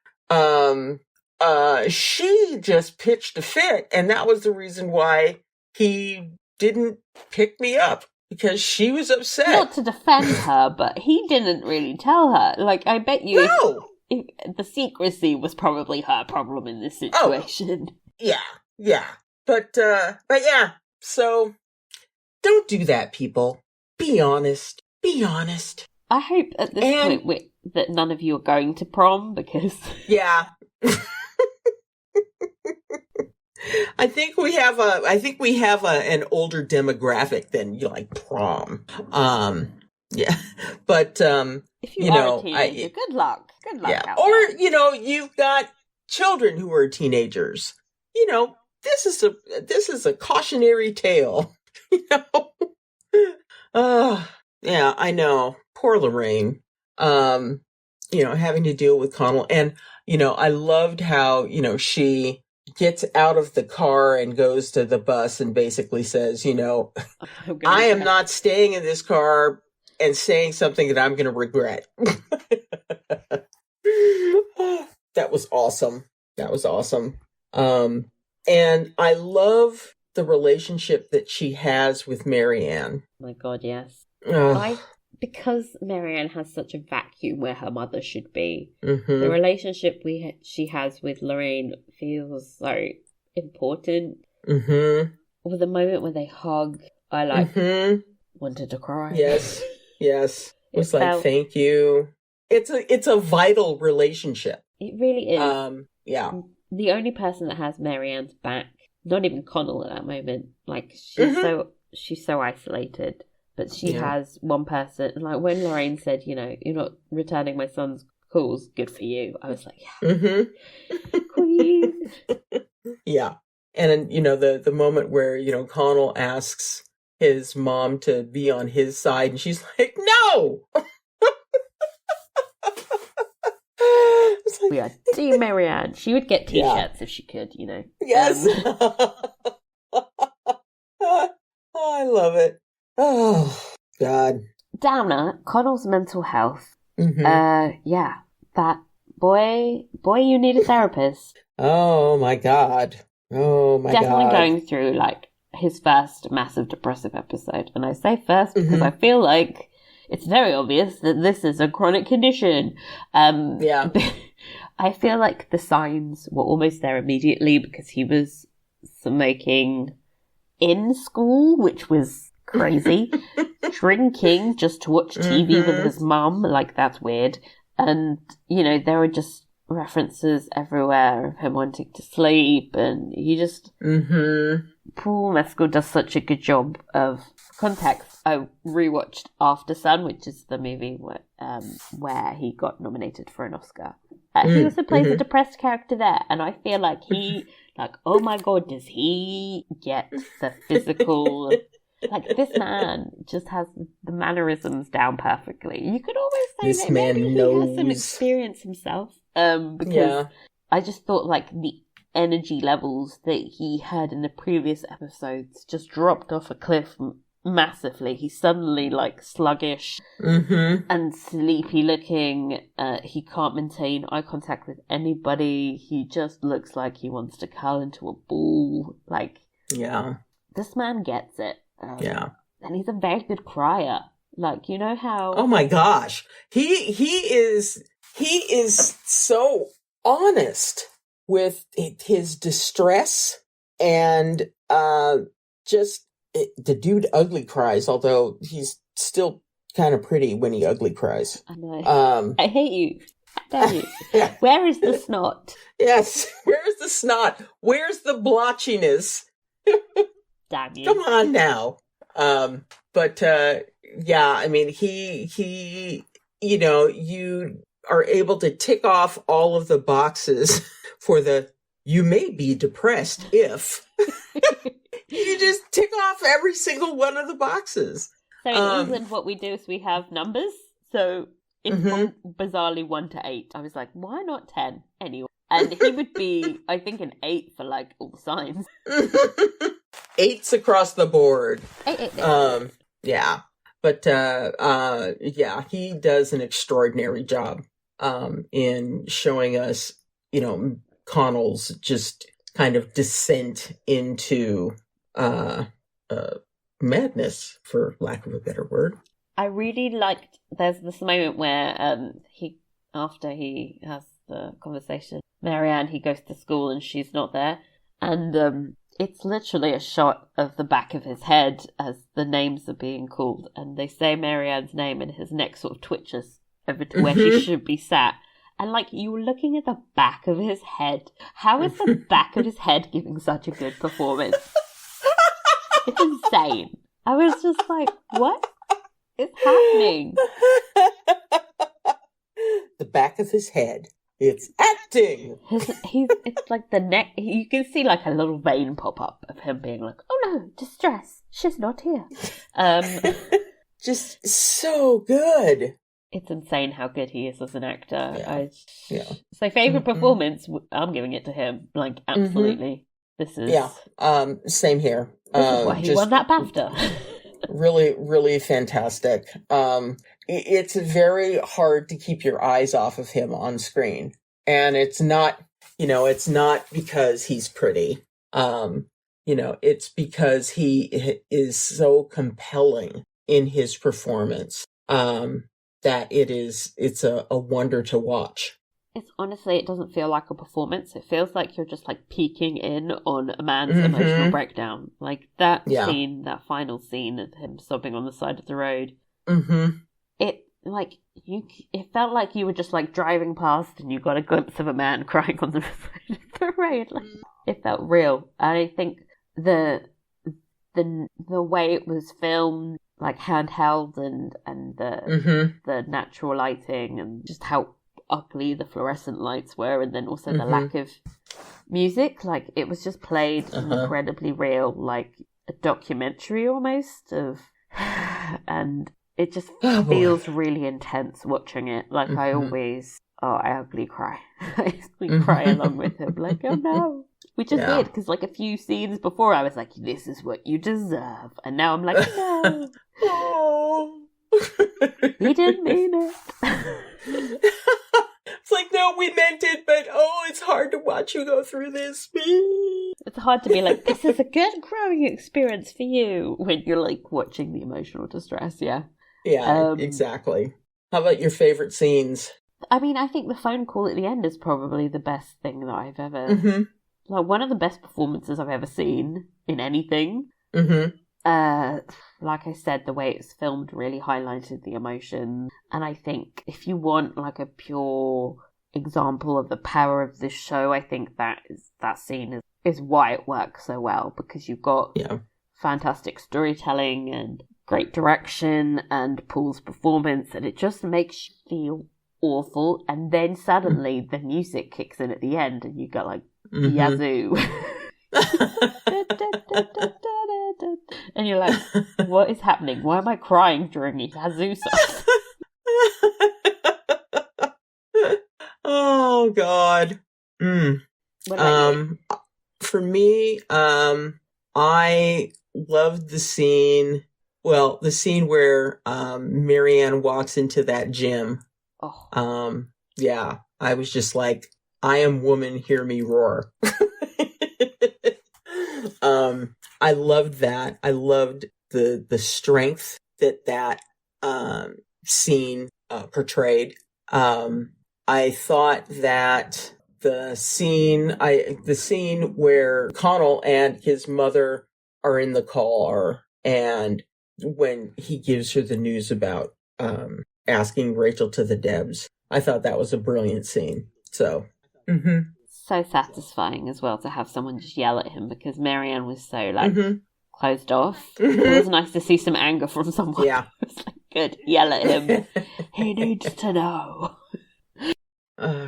she just pitched a fit, and that was the reason why he didn't pick me up, because she was upset. Not to defend her, but he didn't really tell her. Like, I bet you if the secrecy was probably her problem in this situation. Oh, yeah. But yeah, so don't do that, people. Be honest. I hope at this point that none of you are going to prom, because... Yeah. I think we have an older demographic than, you know, like prom. Yeah, but if you are a teenager, good luck. Yeah, or there. You know, you've got children who are teenagers. You know, this is a cautionary tale. You know, yeah, I know. Poor Lorraine. You know, having to deal with Connell, and you know, I loved how, you know, she gets out of the car and goes to the bus and basically says, you know, I am not staying in this car and saying something that I'm going to regret. That was awesome. And I love the relationship that she has with Marianne. Oh my God, yes. Because Marianne has such a vacuum where her mother should be, the relationship she has with Lorraine feels so important. With the moment when they hug, I wanted to cry. Yes. was like, thank you. It's a vital relationship. It really is. Yeah. The only person that has Marianne's back, not even Connell at that moment. Like, she's so isolated. But she has one person. Like, when Lorraine said, you know, you're not returning my son's calls, good for you. I was like, yeah. Queen. Yeah. And then, you know, the moment where, you know, Connell asks his mom to be on his side, and she's like, no! We are Team Marianne. She would get t-shirts if she could, you know. Yes. Oh, I love it. Oh, God. Downer, Connell's mental health. Yeah, that boy, you need a therapist. Oh, my God. Oh, my God. Definitely going through, like, his first massive depressive episode. And I say first because I feel like it's very obvious that this is a chronic condition. I feel like the signs were almost there immediately because he was smoking in school, which was crazy. Drinking just to watch TV with his mum, like, that's weird. And, you know, there were just references everywhere of him wanting to sleep, and he just... Paul Mescal does such a good job of context. I rewatched After Sun, which is the movie where he got nominated for an Oscar. He also plays a depressed character there, and I feel like he, like, oh my god, does he get the physical... Like, this man just has the mannerisms down perfectly. You could always say this that man maybe knows. he has some experience himself. Because I just thought, like, the energy levels that he had in the previous episodes just dropped off a cliff massively. He's suddenly, like, sluggish and sleepy looking. He can't maintain eye contact with anybody. He just looks like he wants to curl into a ball. Like, this man gets it. And he's a very good crier. Like, you know how... Oh my gosh. He is so honest with his distress, and just the dude ugly cries, although he's still kind of pretty when he ugly cries. I know. I hate you. Damn you. Where is the snot? Yes. Where is the snot? Where's the blotchiness? Damn you. Come on now. But I mean, he, you know, you are able to tick off all of the boxes for you may be depressed if you just tick off every single one of the boxes. So in England, what we do is we have numbers. So from bizarrely 1 to 8, I was like, why not 10 anyway? And he would be, I think, an 8 for, like, all the signs. 8s across the board. 8. Yeah. But, he does an extraordinary job, in showing us, you know, Connell's just kind of descent into, madness, for lack of a better word. I really liked, there's this moment where, after he has the conversation, Marianne, he goes to school and she's not there. And, it's literally a shot of the back of his head as the names are being called. And they say Marianne's name and his neck sort of twitches over to where she should be sat. And, like, you were looking at the back of his head. How is the back of his head giving such a good performance? It's insane. I was just like, what is happening? The back of his head. It's acting. It's like the neck. You can see like a little vein pop up of him being like, "Oh no, distress! She's not here." Just so good. It's insane how good he is as an actor. Yeah. So favorite performance, I'm giving it to him. Like, absolutely. This is same here. This is why he won that BAFTA. Really, really fantastic. It's very hard to keep your eyes off of him on screen. And it's not, it's not because he's pretty. It's because he is so compelling in his performance, that it's a wonder to watch. It's honestly, it doesn't feel like a performance. It feels like you're just like peeking in on a man's emotional breakdown. Like that scene, that final scene of him sobbing on the side of the road. like it felt like you were just like driving past and you got a glimpse of a man crying on the side of the road. Like, it felt real, and I think the way it was filmed, like handheld, and the natural lighting, and just how ugly the fluorescent lights were, and then also the lack of music, like it was just played incredibly real, like a documentary almost of, and it just feels really intense watching it. Like I ugly cry. I ugly cry along with him, like, oh no. Which is weird, because like a few scenes before I was like, this is what you deserve, and now I'm like, no. Oh. We didn't mean it. It's like, no, we meant it, but it's hard to watch you go through this. It's hard to be like, this is a good growing experience for you when you're like watching the emotional distress. Yeah, exactly. How about your favorite scenes? I mean, I think the phone call at the end is probably the best thing that I've ever like one of the best performances I've ever seen in anything. Like I said, the way it's filmed really highlighted the emotion, and I think if you want like a pure example of the power of this show, I think that scene is why it works so well, because you've got fantastic storytelling and great direction and Paul's performance, and it just makes you feel awful, and then suddenly the music kicks in at the end and you go like yazoo. And you're like, what is happening? Why am I crying during a yazoo song? Oh God. What about you? For me, I loved the scene. Well, the scene where Marianne walks into that gym. I was just like, I am woman, hear me roar. I loved that. I loved the strength that scene portrayed. I thought that the scene where Connell and his mother are in the car, and when he gives her the news about asking Rachel to the Debs, I thought that was a brilliant scene. So. So satisfying as well to have someone just yell at him, because Marianne was so like closed off. It was nice to see some anger from someone. Yeah. It was like, good, yell at him. He needs to know.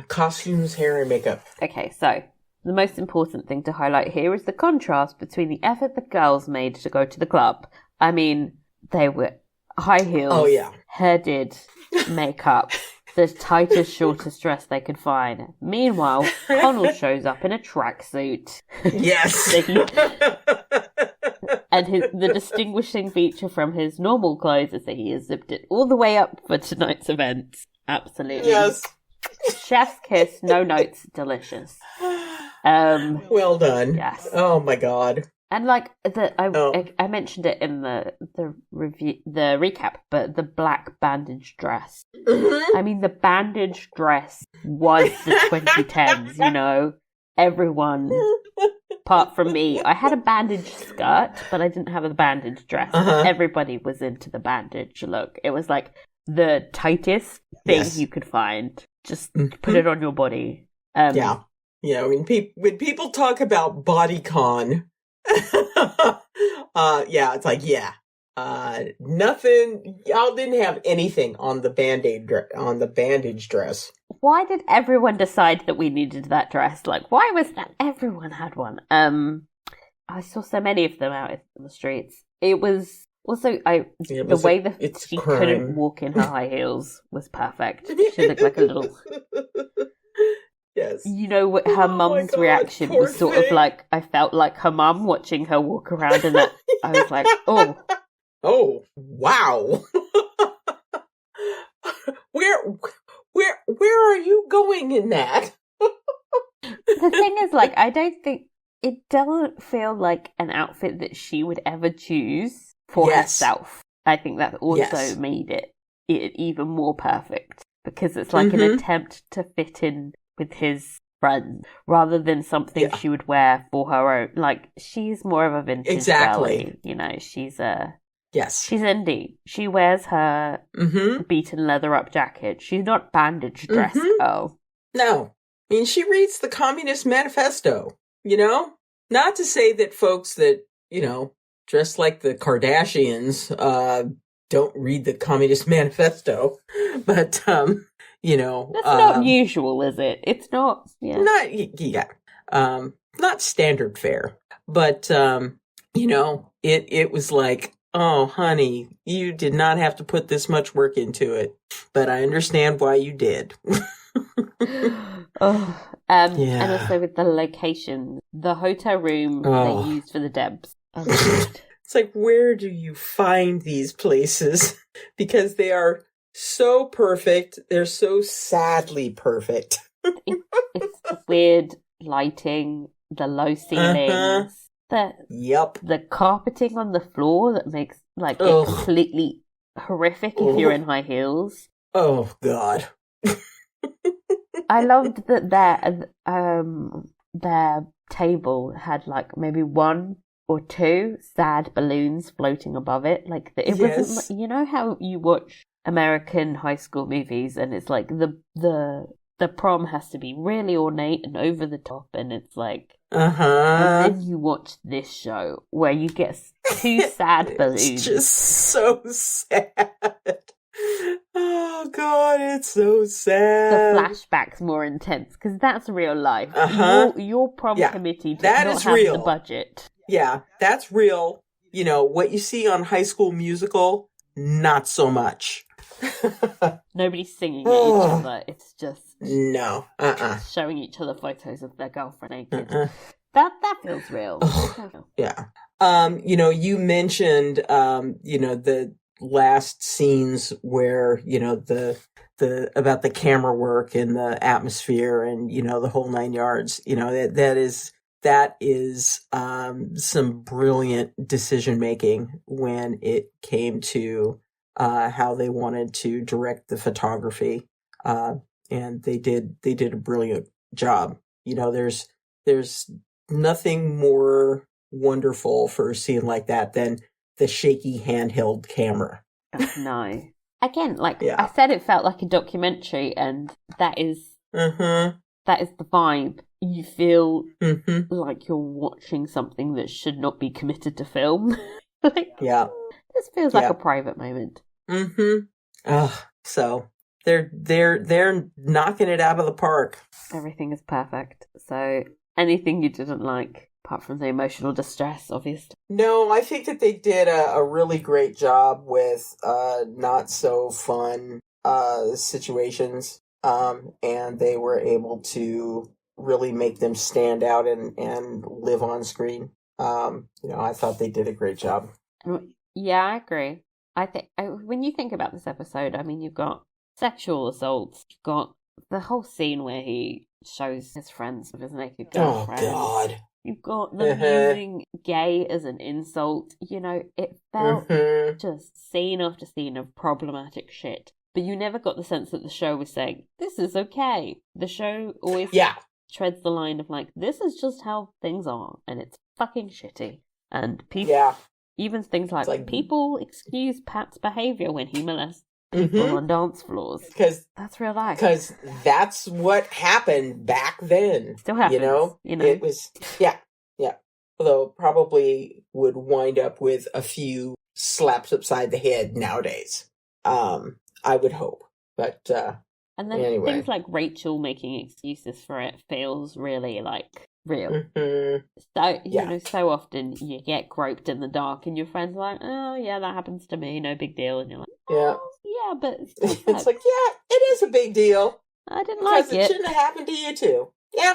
Costumes, hair, and makeup. Okay, so the most important thing to highlight here is the contrast between the effort the girls made to go to the club. I mean, they were high heels, hair did, makeup, the tightest, shortest dress they could find. Meanwhile, Connell shows up in a tracksuit. Yes. And the distinguishing feature from his normal clothes is that he has zipped it all the way up for tonight's event. Absolutely. Yes. Chef's kiss, no notes, delicious. Well done. Yes. Oh my God. And like I mentioned it in the review, the recap, but the black bandage dress. I mean, the bandage dress was the 2010s. You know, everyone, apart from me, I had a bandage skirt, but I didn't have a bandage dress. Everybody was into the bandage look. It was like the tightest thing you could find. Just put it on your body. Yeah. When people talk about bodycon. It's like, nothing. Y'all didn't have anything on the bandage dress. Why did everyone decide that we needed that dress? Like, why was that everyone had one? I saw so many of them out in the streets. It was also the way that she couldn't walk in her high heels was perfect. She looked like a little. Yes. You know what her mum's reaction was sort of like, I felt like her mum watching her walk around, and that I was like, oh. Oh, wow. Where are you going in that? The thing is, like, I don't think it doesn't feel like an outfit that she would ever choose for herself. I think that also made it even more perfect, because it's like an attempt to fit in with his friends rather than something she would wear for her own. Like, she's more of a vintage girly, you know. She's a Yes. She's indie. She wears her beaten leather up jacket. She's not bandage dress girl. No. I mean, she reads the Communist Manifesto, you know? Not to say that folks that, dress like the Kardashians, don't read the Communist Manifesto, but, That's not usual, is it? It's not, not standard fare. But, it was like, oh, honey, you did not have to put this much work into it, but I understand why you did. And also with the location, the hotel room they used for the Debs. Oh, God. It's like, where do you find these places? Because they are so perfect. They're so sadly perfect. It's the weird lighting, the low ceilings, the carpeting on the floor that makes it completely horrific if you're in high heels. Oh, God. I loved that their table had maybe one or two sad balloons floating above it. It wasn't. You know how you watch American high school movies and it's like the prom has to be really ornate and over the top, and it's like. And then you watch this show where you get two sad balloons. It's just so sad. Oh, God, it's so sad. The flashback's more intense because that's real life. Your prom committee does not have the budget. Yeah, that's real. What you see on High School Musical, not so much. Nobody's singing at each other. It's just showing each other photos of their girlfriend naked. That feels real. Yeah. You mentioned the last scenes where the about the camera work and the atmosphere and the whole 9 yards. That is some brilliant decision making when it came to how they wanted to direct the photography, and they did a brilliant job. There's nothing more wonderful for a scene like that than the shaky handheld camera. No. Again, I said, it felt like a documentary, and that is the vibe. You feel like you're watching something that should not be committed to film. This feels like a private moment. So they're knocking it out of the park. Everything is perfect. So anything you didn't like, apart from the emotional distress, obviously? No, I think that they did a really great job with not so fun situations, and they were able to really make them stand out and live on screen. I thought they did a great job. Yeah, I agree. I think when you think about this episode, I mean, you've got sexual assaults, you've got the whole scene where he shows his friends with his naked girlfriend. Oh, God. You've got them using gay as an insult. It felt just scene after scene of problematic shit. But you never got the sense that the show was saying, this is okay. The show always treads the line of this is just how things are, and it's fucking shitty. And people, even things like people excuse Pat's behaviour when he molests people on dance floors. Because that's real life. Because that's what happened back then. Still happens. It was, Although probably would wind up with a few slaps upside the head nowadays. I would hope. But, and then anyway. Things like Rachel making excuses for it feels really real. So, so often you get groped in the dark and your friend's like, oh, yeah, that happens to me, no big deal. And you're like, yeah, but... It's like, yeah, it is a big deal. I didn't like it. Because it shouldn't have happened to you, too. Yeah.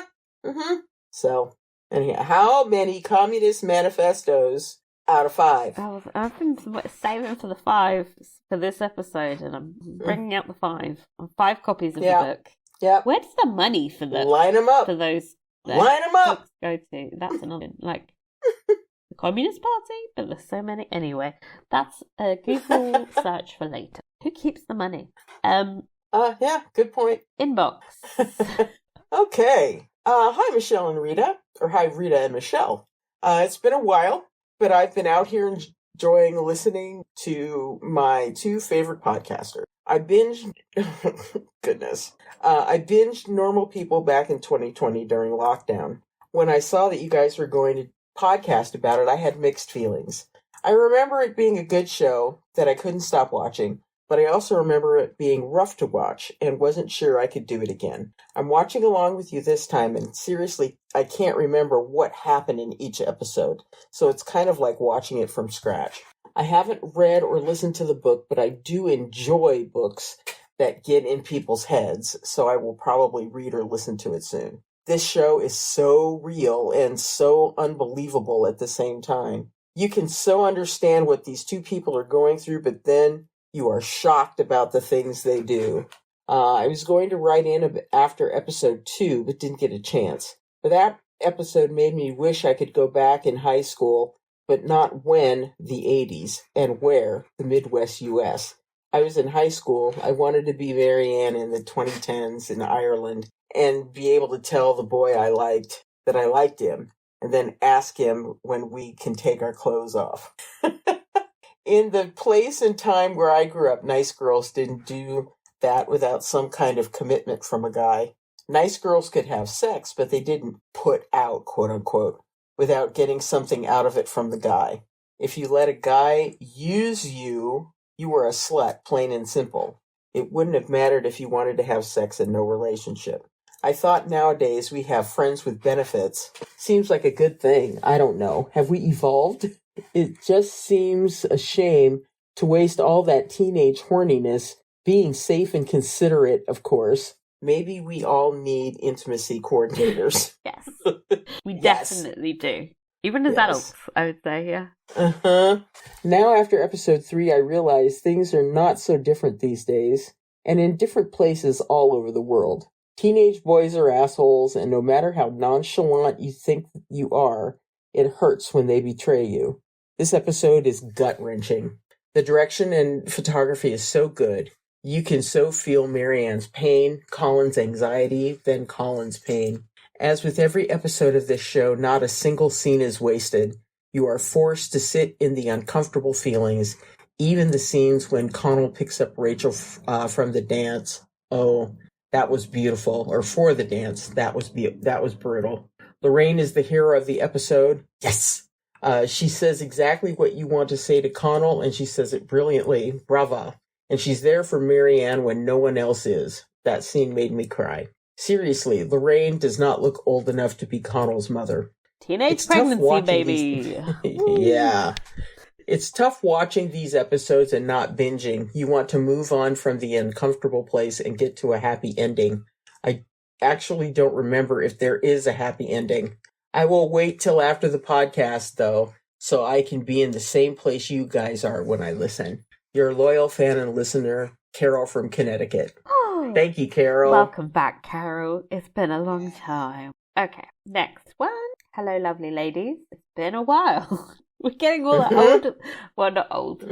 So, anyhow, how many communist manifestos out of 5? I've been saving for the 5 for this episode, and I'm bringing out the 5. 5 copies of the book. Yeah. Where does the money for the... Line them up. For those... Line them up. Go to. That's another the Communist Party, but there's so many. Anyway, that's a Google search for later. Who keeps the money? Yeah, good point. Inbox. Okay. Hi, Michelle and Rita, or hi, Rita and Michelle. It's been a while, but I've been out here enjoying listening to my two favorite podcasters. I binged, goodness, I binged Normal People back in 2020 during lockdown. When I saw that you guys were going to podcast about it, I had mixed feelings. I remember it being a good show that I couldn't stop watching, but I also remember it being rough to watch and wasn't sure I could do it again. I'm watching along with you this time, and seriously, I can't remember what happened in each episode, so it's kind of like watching it from scratch. I haven't read or listened to the book, but I do enjoy books that get in people's heads, so I will probably read or listen to it soon. This show is so real and so unbelievable at the same time. You can so understand what these two people are going through, but then you are shocked about the things they do. I was going to write in after episode 2, but didn't get a chance. But that episode made me wish I could go back in high school, but not when, the 80s, and where, the Midwest U.S. I was in high school. I wanted to be Mary Ann in the 2010s in Ireland and be able to tell the boy I liked that I liked him, and then ask him when we can take our clothes off. In the place and time where I grew up, nice girls didn't do that without some kind of commitment from a guy. Nice girls could have sex, but they didn't put out, quote unquote, without getting something out of it from the guy. If you let a guy use you, you were a slut, plain and simple. It wouldn't have mattered if you wanted to have sex and no relationship. I thought nowadays we have friends with benefits. Seems like a good thing. I don't know. Have we evolved? It just seems a shame to waste all that teenage horniness, being safe and considerate, of course. Maybe we all need intimacy coordinators. Yes, we definitely do. Even as adults, I would say, yeah. Uh-huh. Now after episode 3, I realize things are not so different these days, and in different places all over the world. Teenage boys are assholes, and no matter how nonchalant you think you are, it hurts when they betray you. This episode is gut-wrenching. The direction and photography is so good. You can so feel Marianne's pain, Colin's anxiety, then Colin's pain. As with every episode of this show, not a single scene is wasted. You are forced to sit in the uncomfortable feelings, even the scenes when Connell picks up Rachel from the dance. Oh, that was beautiful. Or for the dance. That was brutal. Lorraine is the hero of the episode. Yes! She says exactly what you want to say to Connell, and she says it brilliantly. Brava. And she's there for Marianne when no one else is. That scene made me cry. Seriously, Lorraine does not look old enough to be Connell's mother. Teenage pregnancy, baby. Yeah. It's tough watching these episodes and not binging. You want to move on from the uncomfortable place and get to a happy ending. I actually don't remember if there is a happy ending. I will wait till after the podcast, though, so I can be in the same place you guys are when I listen. Your loyal fan and listener, Carol from Connecticut. Oh, thank you, Carol. Welcome back, Carol. It's been a long time. Okay, next one. Hello, lovely ladies. It's been a while. We're getting all that old. Well, not old.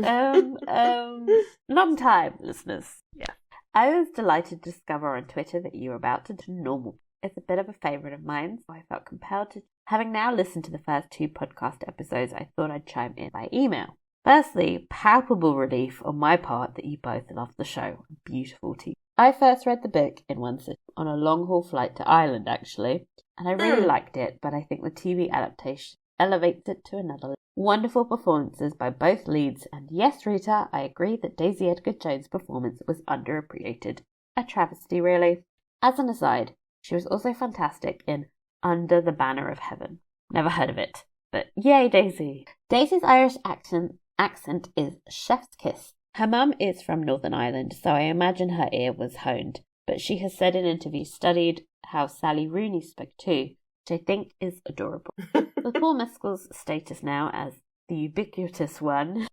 Long time listeners. Yeah. I was delighted to discover on Twitter that you were about to do Normal. It's a bit of a favourite of mine, so I felt compelled to. Having now listened to the first 2 podcast episodes, I thought I'd chime in by email. Firstly, palpable relief on my part that you both loved the show. Beautiful tea. I first read the book in one sitting on a long-haul flight to Ireland, actually, and I really liked it, but I think the TV adaptation elevates it to another level. Wonderful performances by both leads, and yes, Rita, I agree that Daisy Edgar-Jones' performance was underappreciated. A travesty, really. As an aside, she was also fantastic in Under the Banner of Heaven. Never heard of it, but yay, Daisy. Daisy's Irish accent is chef's kiss. Her mum is from Northern Ireland, so I imagine her ear was honed, but she has said in interviews studied how Sally Rooney spoke too, which I think is adorable. With Paul Mescal's status now as the ubiquitous one,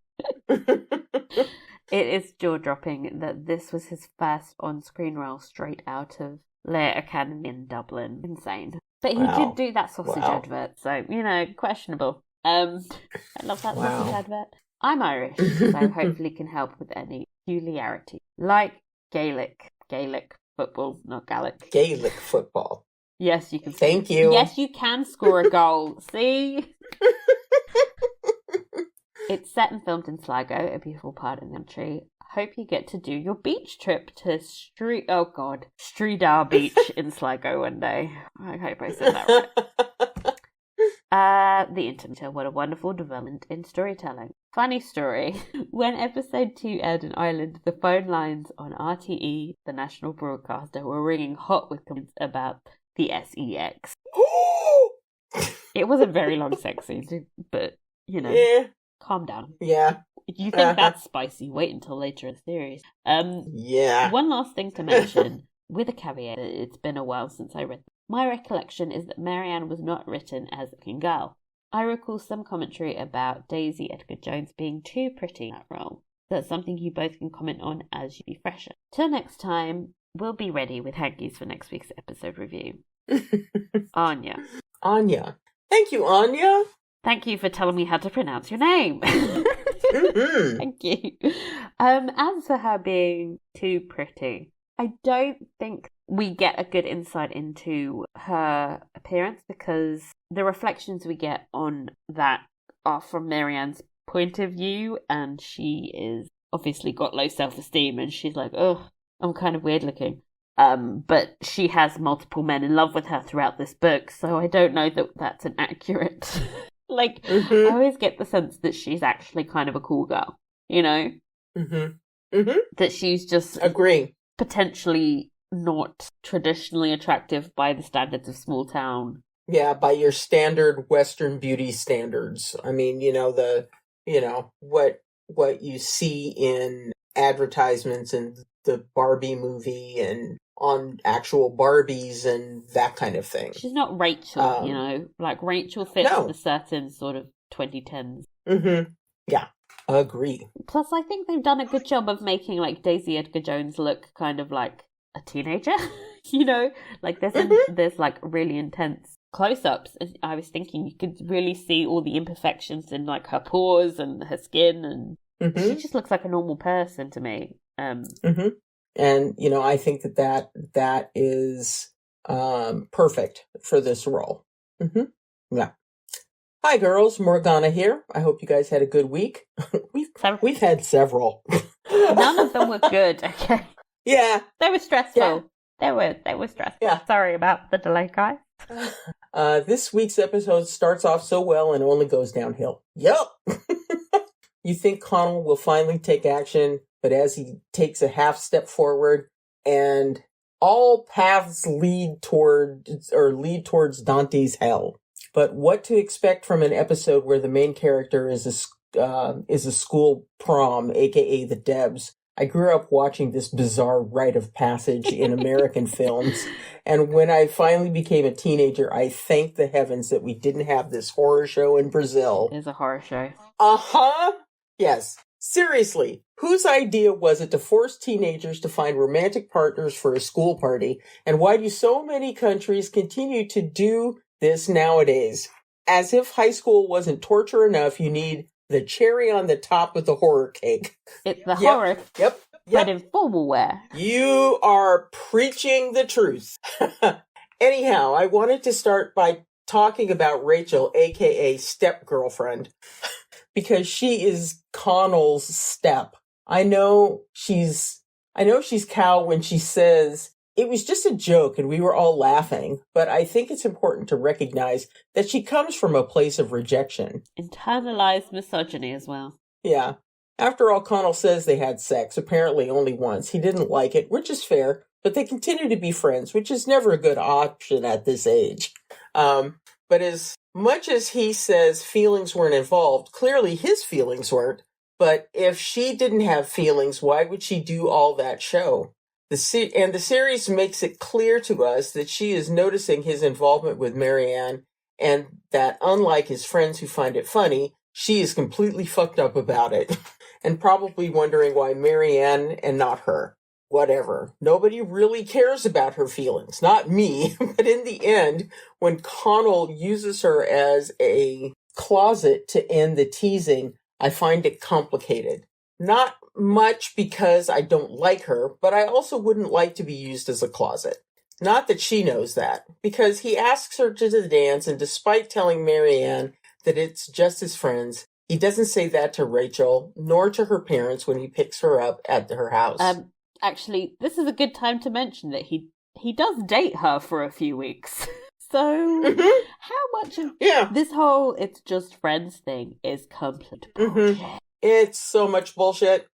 it is jaw-dropping that this was his first on-screen role straight out of Lair Academy in Dublin. Insane. But he did do that sausage advert, so, questionable. I love that sausage advert. I'm Irish, so hopefully can help with any peculiarity. Like Gaelic football, not Gaelic. Gaelic football. Yes, you can. Thank you. Yes, you can score a goal. See? It's set and filmed in Sligo, a beautiful part of the country. Hope you get to do your beach trip to Streedar Beach in Sligo one day. I hope I said that right. The internet, what a wonderful development in storytelling. Funny story. When episode 2 aired in Ireland, the phone lines on RTE, the national broadcaster, were ringing hot with complaints about the sex. It was a very long sex scene, but, Yeah. Calm down. Yeah. If you think that's spicy, wait until later in the series. Yeah. One last thing to mention, with a caveat, it's been a while since I read them. My recollection is that Marianne was not written as a looking girl. I recall some commentary about Daisy Edgar Jones being too pretty in that role. That's something you both can comment on as you be fresher. Till next time, we'll be ready with hankies for next week's episode review. Anya. Anya. Thank you, Anya. Thank you for telling me how to pronounce your name. Mm-hmm. Thank you. As for her being too pretty, I don't think we get a good insight into her appearance because the reflections we get on that are from Marianne's point of view, and she is obviously got low self-esteem, and she's like, oh, I'm kind of weird looking. But she has multiple men in love with her throughout this book, so I don't know that that's an accurate... I always get the sense that she's actually kind of a cool girl, That she's just... Agree. Potentially not traditionally attractive by the standards of small town. Yeah, by your standard Western beauty standards. I mean, what you see in advertisements and the Barbie movie and on actual Barbies and that kind of thing. She's not Rachel, Rachel fits in a certain sort of 2010s. Mm-hmm. Yeah, agree. Plus, I think they've done a good job of making, Daisy Edgar Jones look kind of like a teenager, there's really intense close-ups. I was thinking you could really see all the imperfections in, her pores and her skin, and she just looks like a normal person to me. And, I think that is perfect for this role. Yeah. Hi, girls. Morgana here. I hope you guys had a good week. We've had several. None of them were good, okay? Yeah. They were stressful. Yeah. They were stressful. Yeah. Sorry about the delay, guys. This week's episode starts off so well and only goes downhill. Yup. You think Connell will finally take action, but as he takes a half step forward and all paths lead towards Dante's hell. But what to expect from an episode where the main character is a school prom, aka the Debs. I grew up watching this bizarre rite of passage in American films, and when I finally became a teenager, I thanked the heavens that we didn't have this horror show in Brazil. It is a horror show. Uh-huh. Yes. Seriously, whose idea was it to force teenagers to find romantic partners for a school party? And why do so many countries continue to do this nowadays? As if high school wasn't torture enough, you need the cherry on the top of the horror cake. It's the horror, but in formal wear. You are preaching the truth. Anyhow, I wanted to start by talking about Rachel, aka step-girlfriend, because she is Connell's step. I know she's Cal when she says, it was just a joke and we were all laughing, but I think it's important to recognize that she comes from a place of rejection. Internalized misogyny as well. Yeah. After all, Connell says they had sex, apparently only once. He didn't like it, which is fair, but they continue to be friends, which is never a good option at this age. But as much as he says feelings weren't involved, clearly his feelings weren't. But if she didn't have feelings, why would she do all that show? The series makes it clear to us that she is noticing his involvement with Marianne, and that unlike his friends who find it funny, she is completely fucked up about it, and probably wondering why Marianne and not her. Whatever. Nobody really cares about her feelings. Not me. But in the end, when Connell uses her as a closet to end the teasing, I find it complicated. Not much because I don't like her, but I also wouldn't like to be used as a closet. Not that she knows that, because he asks her to the dance, and despite telling Marianne that it's just his friends, He doesn't say that to Rachel, nor to her parents when he picks her up at her house. Actually, this is a good time to mention that he does date her for a few weeks. So, how much of this whole "it's just friends" thing is complete bullshit? It's so much bullshit.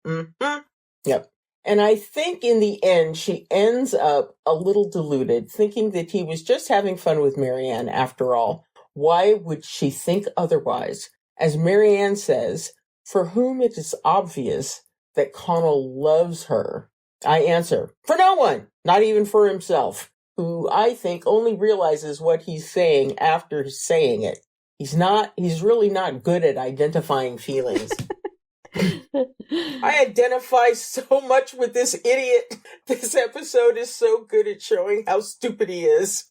Yep. And I think in the end, she ends up a little deluded, thinking that he was just having fun with Marianne after all. Why would she think otherwise? As Marianne says, for whom it is obvious that Connell loves her. I answer, for no one, not even for himself, who I think only realizes what he's saying after saying it. He's really not good at identifying feelings. I identify so much with this idiot. This episode is so good at showing how stupid he is.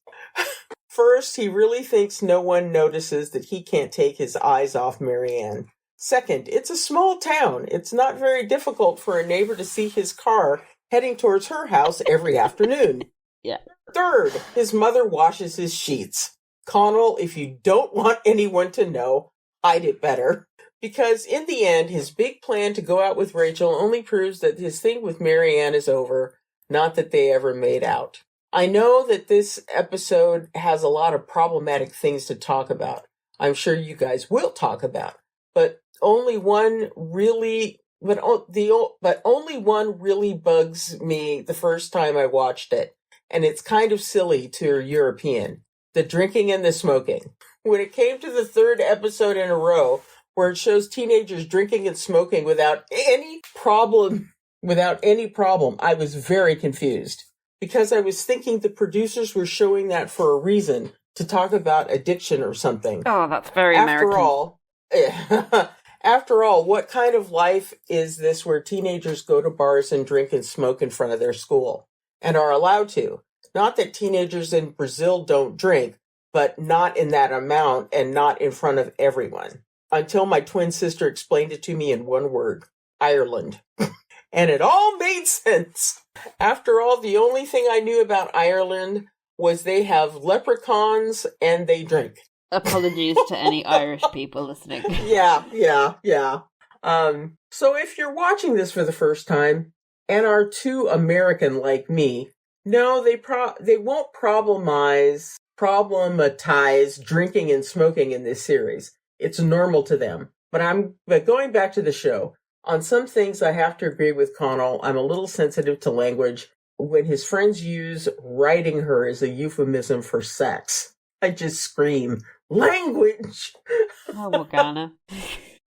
First, he really thinks no one notices that he can't take his eyes off Marianne. Second, it's a small town. It's not very difficult for a neighbor to see his car heading towards her house every afternoon. Yeah. Third, his mother washes his sheets. Connell, if you don't want anyone to know, hide it better. Because in the end, his big plan to go out with Rachel only proves that his thing with Marianne is over, not that they ever made out. I know that this episode has a lot of problematic things to talk about. I'm sure you guys will talk about, but only one really bugs me the first time I watched it, and it's kind of silly to a European. The drinking and the smoking. When it came to the third episode in a row, where it shows teenagers drinking and smoking without any problem, I was very confused. Because I was thinking the producers were showing that for a reason, to talk about addiction or something. Oh, that's very American. After all, what kind of life is this where teenagers go to bars and drink and smoke in front of their school? And are allowed to. Not that teenagers in Brazil don't drink, but not in that amount and not in front of everyone. Until my twin sister explained it to me in one word, Ireland. And it all made sense. After all, the only thing I knew about Ireland was they have leprechauns and they drink. Apologies to any Irish people listening. Yeah. So if you're watching this for the first time and are too American like me, no, they won't problematize drinking and smoking in this series. It's normal to them. But going back to the show, on some things I have to agree with Connell. I'm a little sensitive to language. When his friends use writing her as a euphemism for sex, I just scream, language! Oh, Morgana.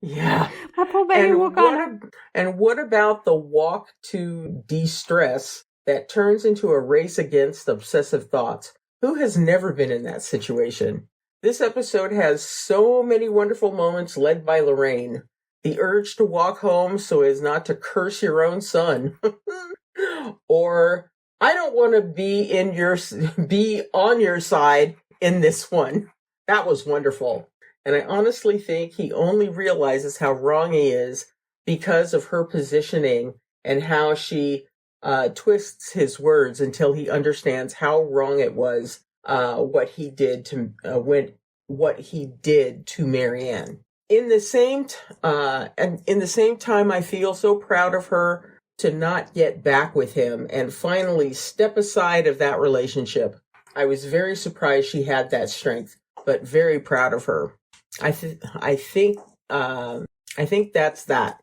Yeah. My poor baby Morgana. And what about the walk to de-stress that turns into a race against obsessive thoughts? Who has never been in that situation? This episode has so many wonderful moments led by Lorraine. The urge to walk home so as not to curse your own son. Or, I don't want to be on your side in this one. That was wonderful. And I honestly think he only realizes how wrong he is because of her positioning and how she twists his words until he understands how wrong it was what he did to Marianne. In the same time, I feel so proud of her to not get back with him and finally step aside of that relationship. I was very surprised she had that strength, but very proud of her. I think that's that.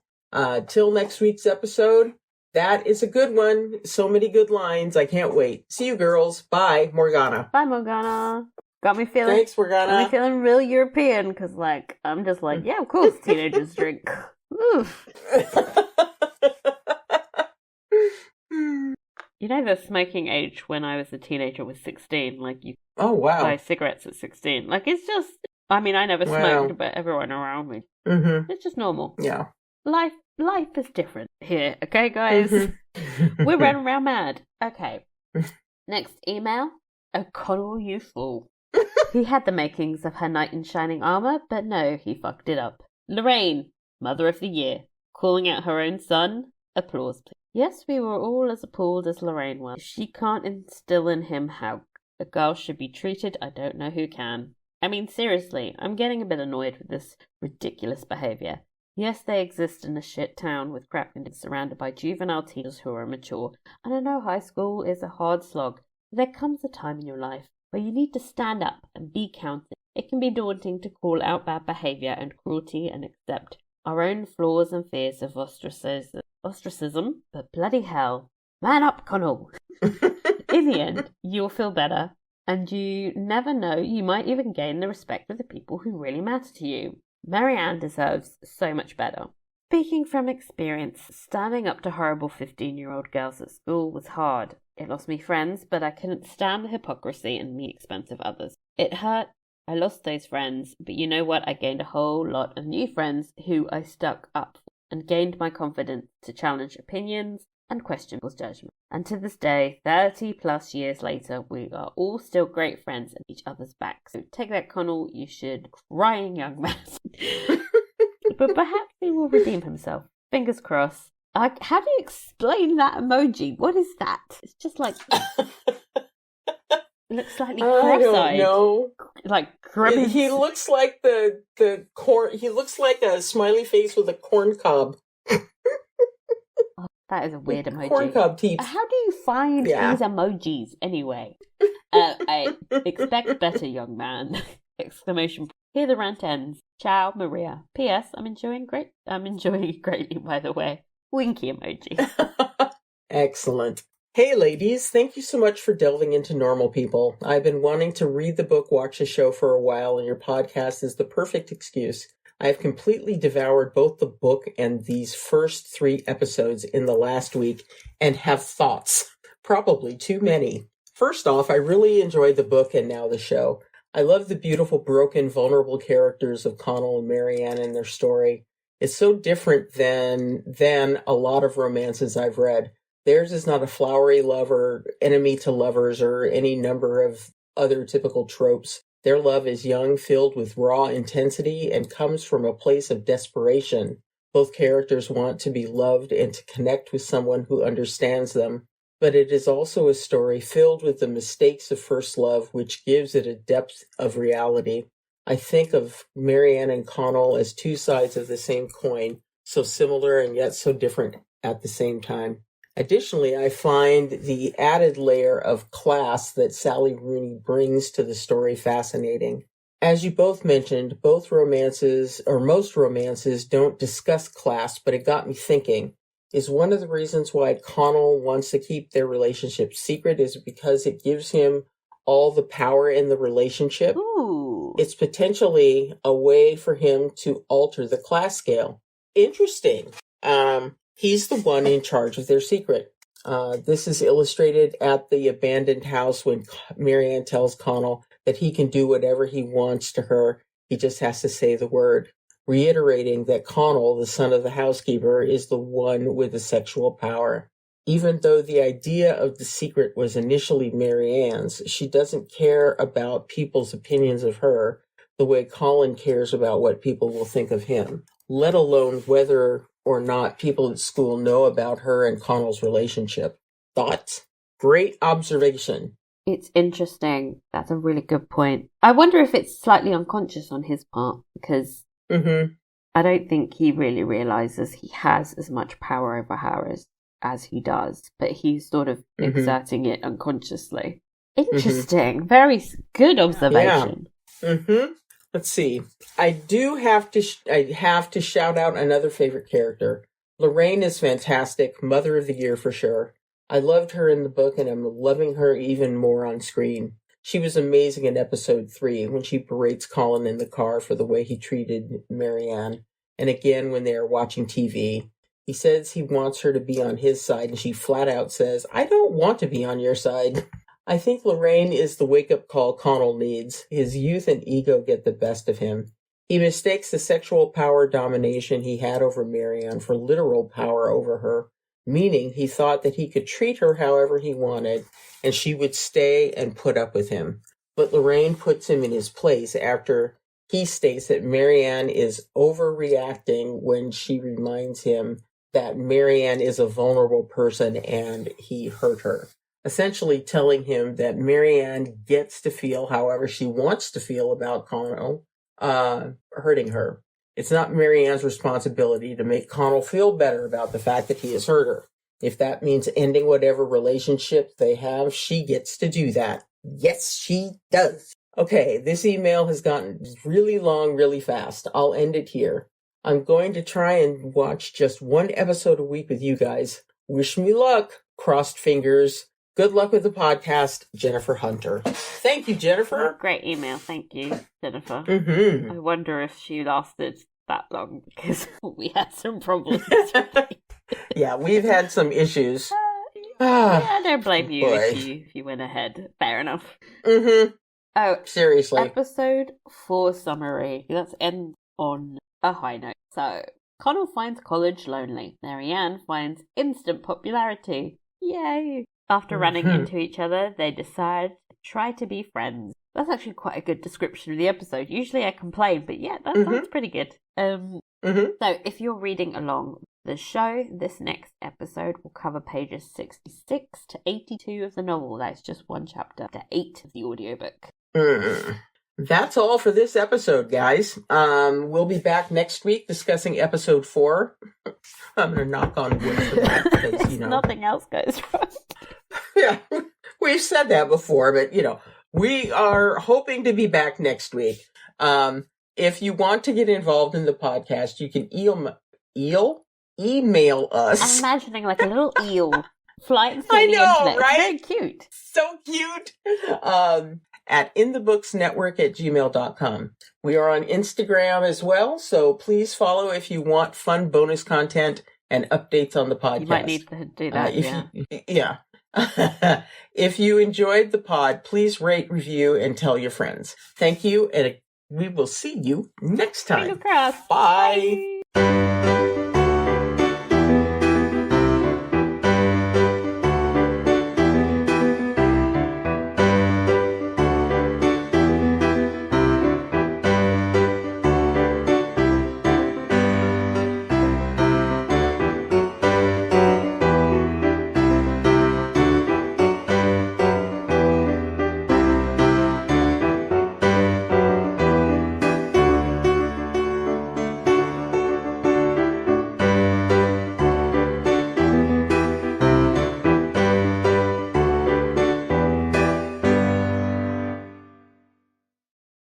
Till next week's episode. That is a good one. So many good lines. I can't wait. See you, girls. Bye, Morgana. Bye, Morgana. Got me feeling. Thanks, Morgana. Got me feeling real European because, I'm just yeah, of course, teenagers drink. Oof. You know, the smoking age when I was a teenager was 16. You buy cigarettes at 16. It's just. I mean, I never smoked, but everyone around me. Mm-hmm. It's just normal. Yeah. Life is different here. Okay, guys. Mm-hmm. We're running around mad. Okay. Next email. O'Connell, you fool. He had the makings of her knight in shining armor, but no, he fucked it up. Lorraine, Mother of the Year, calling out her own son. Applause, please. Yes, we were all as appalled as Lorraine was. If she can't instill in him how a girl should be treated, I don't know who can. I mean, seriously, I'm getting a bit annoyed with this ridiculous behaviour. Yes, they exist in a shit town with crap conditions surrounded by juvenile teachers who are immature, and I know high school is a hard slog, but there comes a time in your life where you need to stand up and be counted. It can be daunting to call out bad behaviour and cruelty and accept our own flaws and fears of ostracism, but bloody hell, man up, Connell! In the end, you'll feel better, and you never know, you might even gain the respect of the people who really matter to you. Marianne deserves so much better. Speaking from experience, standing up to horrible 15-year-old girls at school was hard. It lost me friends, but I couldn't stand the hypocrisy and the expense of others. It hurt. I lost those friends, but you know what? I gained a whole lot of new friends who I stuck up for and gained my confidence to challenge opinions and question people's judgment. And to this day, 30 plus years later, we are all still great friends at each other's backs. So take that, Connell, you should, crying young man. But perhaps he will redeem himself. Fingers crossed. How do you explain that emoji? What is that? It's just like... looks slightly cross-eyed. I don't know. Like he looks like the corn. He looks like a smiley face with a corn cob. Oh, that is a weird emoji. Corn cob teeth. How do you find these emojis anyway? I expect better, young man! Exclamation. Here the rant ends. Ciao, Maria. P.S. I'm enjoying it greatly, by the way. Winky emoji. Excellent. Hey ladies, thank you so much for delving into normal people. I've been wanting to read the book, watch the show for a while, and your podcast is the perfect excuse. I have completely devoured both the book and these first 3 episodes in the last week and have thoughts. Probably too many. First off, I really enjoyed the book and now the show. I love the beautiful, broken, vulnerable characters of Connell and Marianne and their story. It's so different than a lot of romances I've read. Theirs is not a flowery love or enemy to lovers or any number of other typical tropes. Their love is young, filled with raw intensity, and comes from a place of desperation. Both characters want to be loved and to connect with someone who understands them. But it is also a story filled with the mistakes of first love, which gives it a depth of reality. I think of Marianne and Connell as 2 sides of the same coin, so similar and yet so different at the same time. Additionally, I find the added layer of class that Sally Rooney brings to the story fascinating. As you both mentioned, most romances don't discuss class, but it got me thinking. Is one of the reasons why Connell wants to keep their relationship secret is because it gives him all the power in the relationship? Ooh. It's potentially a way for him to alter the class scale. Interesting. He's the one in charge of their secret. This is illustrated at the abandoned house when Marianne tells Connell that he can do whatever he wants to her. He just has to say the word, reiterating that Connell, the son of the housekeeper, is the one with the sexual power. Even though the idea of the secret was initially Marianne's, she doesn't care about people's opinions of her the way Colin cares about what people will think of him, let alone whether or not people at school know about her and Connell's relationship. Thoughts? Great observation. It's interesting. That's a really good point. I wonder if it's slightly unconscious on his part, because I don't think he really realizes he has as much power over her as he does, but he's sort of exerting it unconsciously. Interesting. Very good observation. Yeah. Let's see. I have to shout out another favorite character. Lorraine is fantastic. Mother of the Year for sure. I loved her in the book and I'm loving her even more on screen. She was amazing in episode 3 when she berates Colin in the car for the way he treated Marianne. And again when they are watching TV. He says he wants her to be on his side and she flat out says, I don't want to be on your side. I think Lorraine is the wake-up call Connell needs. His youth and ego get the best of him. He mistakes the sexual power domination he had over Marianne for literal power over her, meaning he thought that he could treat her however he wanted and she would stay and put up with him. But Lorraine puts him in his place after he states that Marianne is overreacting when she reminds him that Marianne is a vulnerable person and he hurt her. essentially telling him that Marianne gets to feel however she wants to feel about Connell hurting her. It's not Marianne's responsibility to make Connell feel better about the fact that he has hurt her. If that means ending whatever relationship they have, she gets to do that. Yes, she does. Okay, this email has gotten really long, really fast. I'll end it here. I'm going to try and watch just one episode a week with you guys. Wish me luck. Crossed fingers. Good luck with the podcast, Jennifer Hunter. Thank you, Jennifer. Great email. Thank you, Jennifer. Mm-hmm. I wonder if she lasted that long because we had some problems. Yeah, we've had some issues. Yeah, I don't blame you boy. if you went ahead. Fair enough. Mm-hmm. Oh, seriously. Episode 4 summary. Let's end on a high note. So, Connell finds college lonely. Marianne finds instant popularity. Yay! After running into each other, they decide to try to be friends. That's actually quite a good description of the episode. Usually I complain, but yeah, that sounds pretty good. So, if you're reading along the show, this next episode will cover pages 66 to 82 of the novel. That's just one chapter to 8 of the audiobook. That's all for this episode, guys. We'll be back next week discussing episode 4. I'm going to knock on wood for that because, you know. Nothing else goes wrong. Yeah, we've said that before, but, you know, we are hoping to be back next week. If you want to get involved in the podcast, you can email us. I'm imagining like a little eel flying through I the know, internet. right? It's very cute. So cute. At inthebooksnetwork@gmail.com. We are on Instagram as well, so please follow if you want fun bonus content and updates on the podcast. You might need to do that, yeah. If you enjoyed the pod, please rate, review, and tell your friends. Thank you, and we will see you next time. Fingers crossed. Bye. Bye.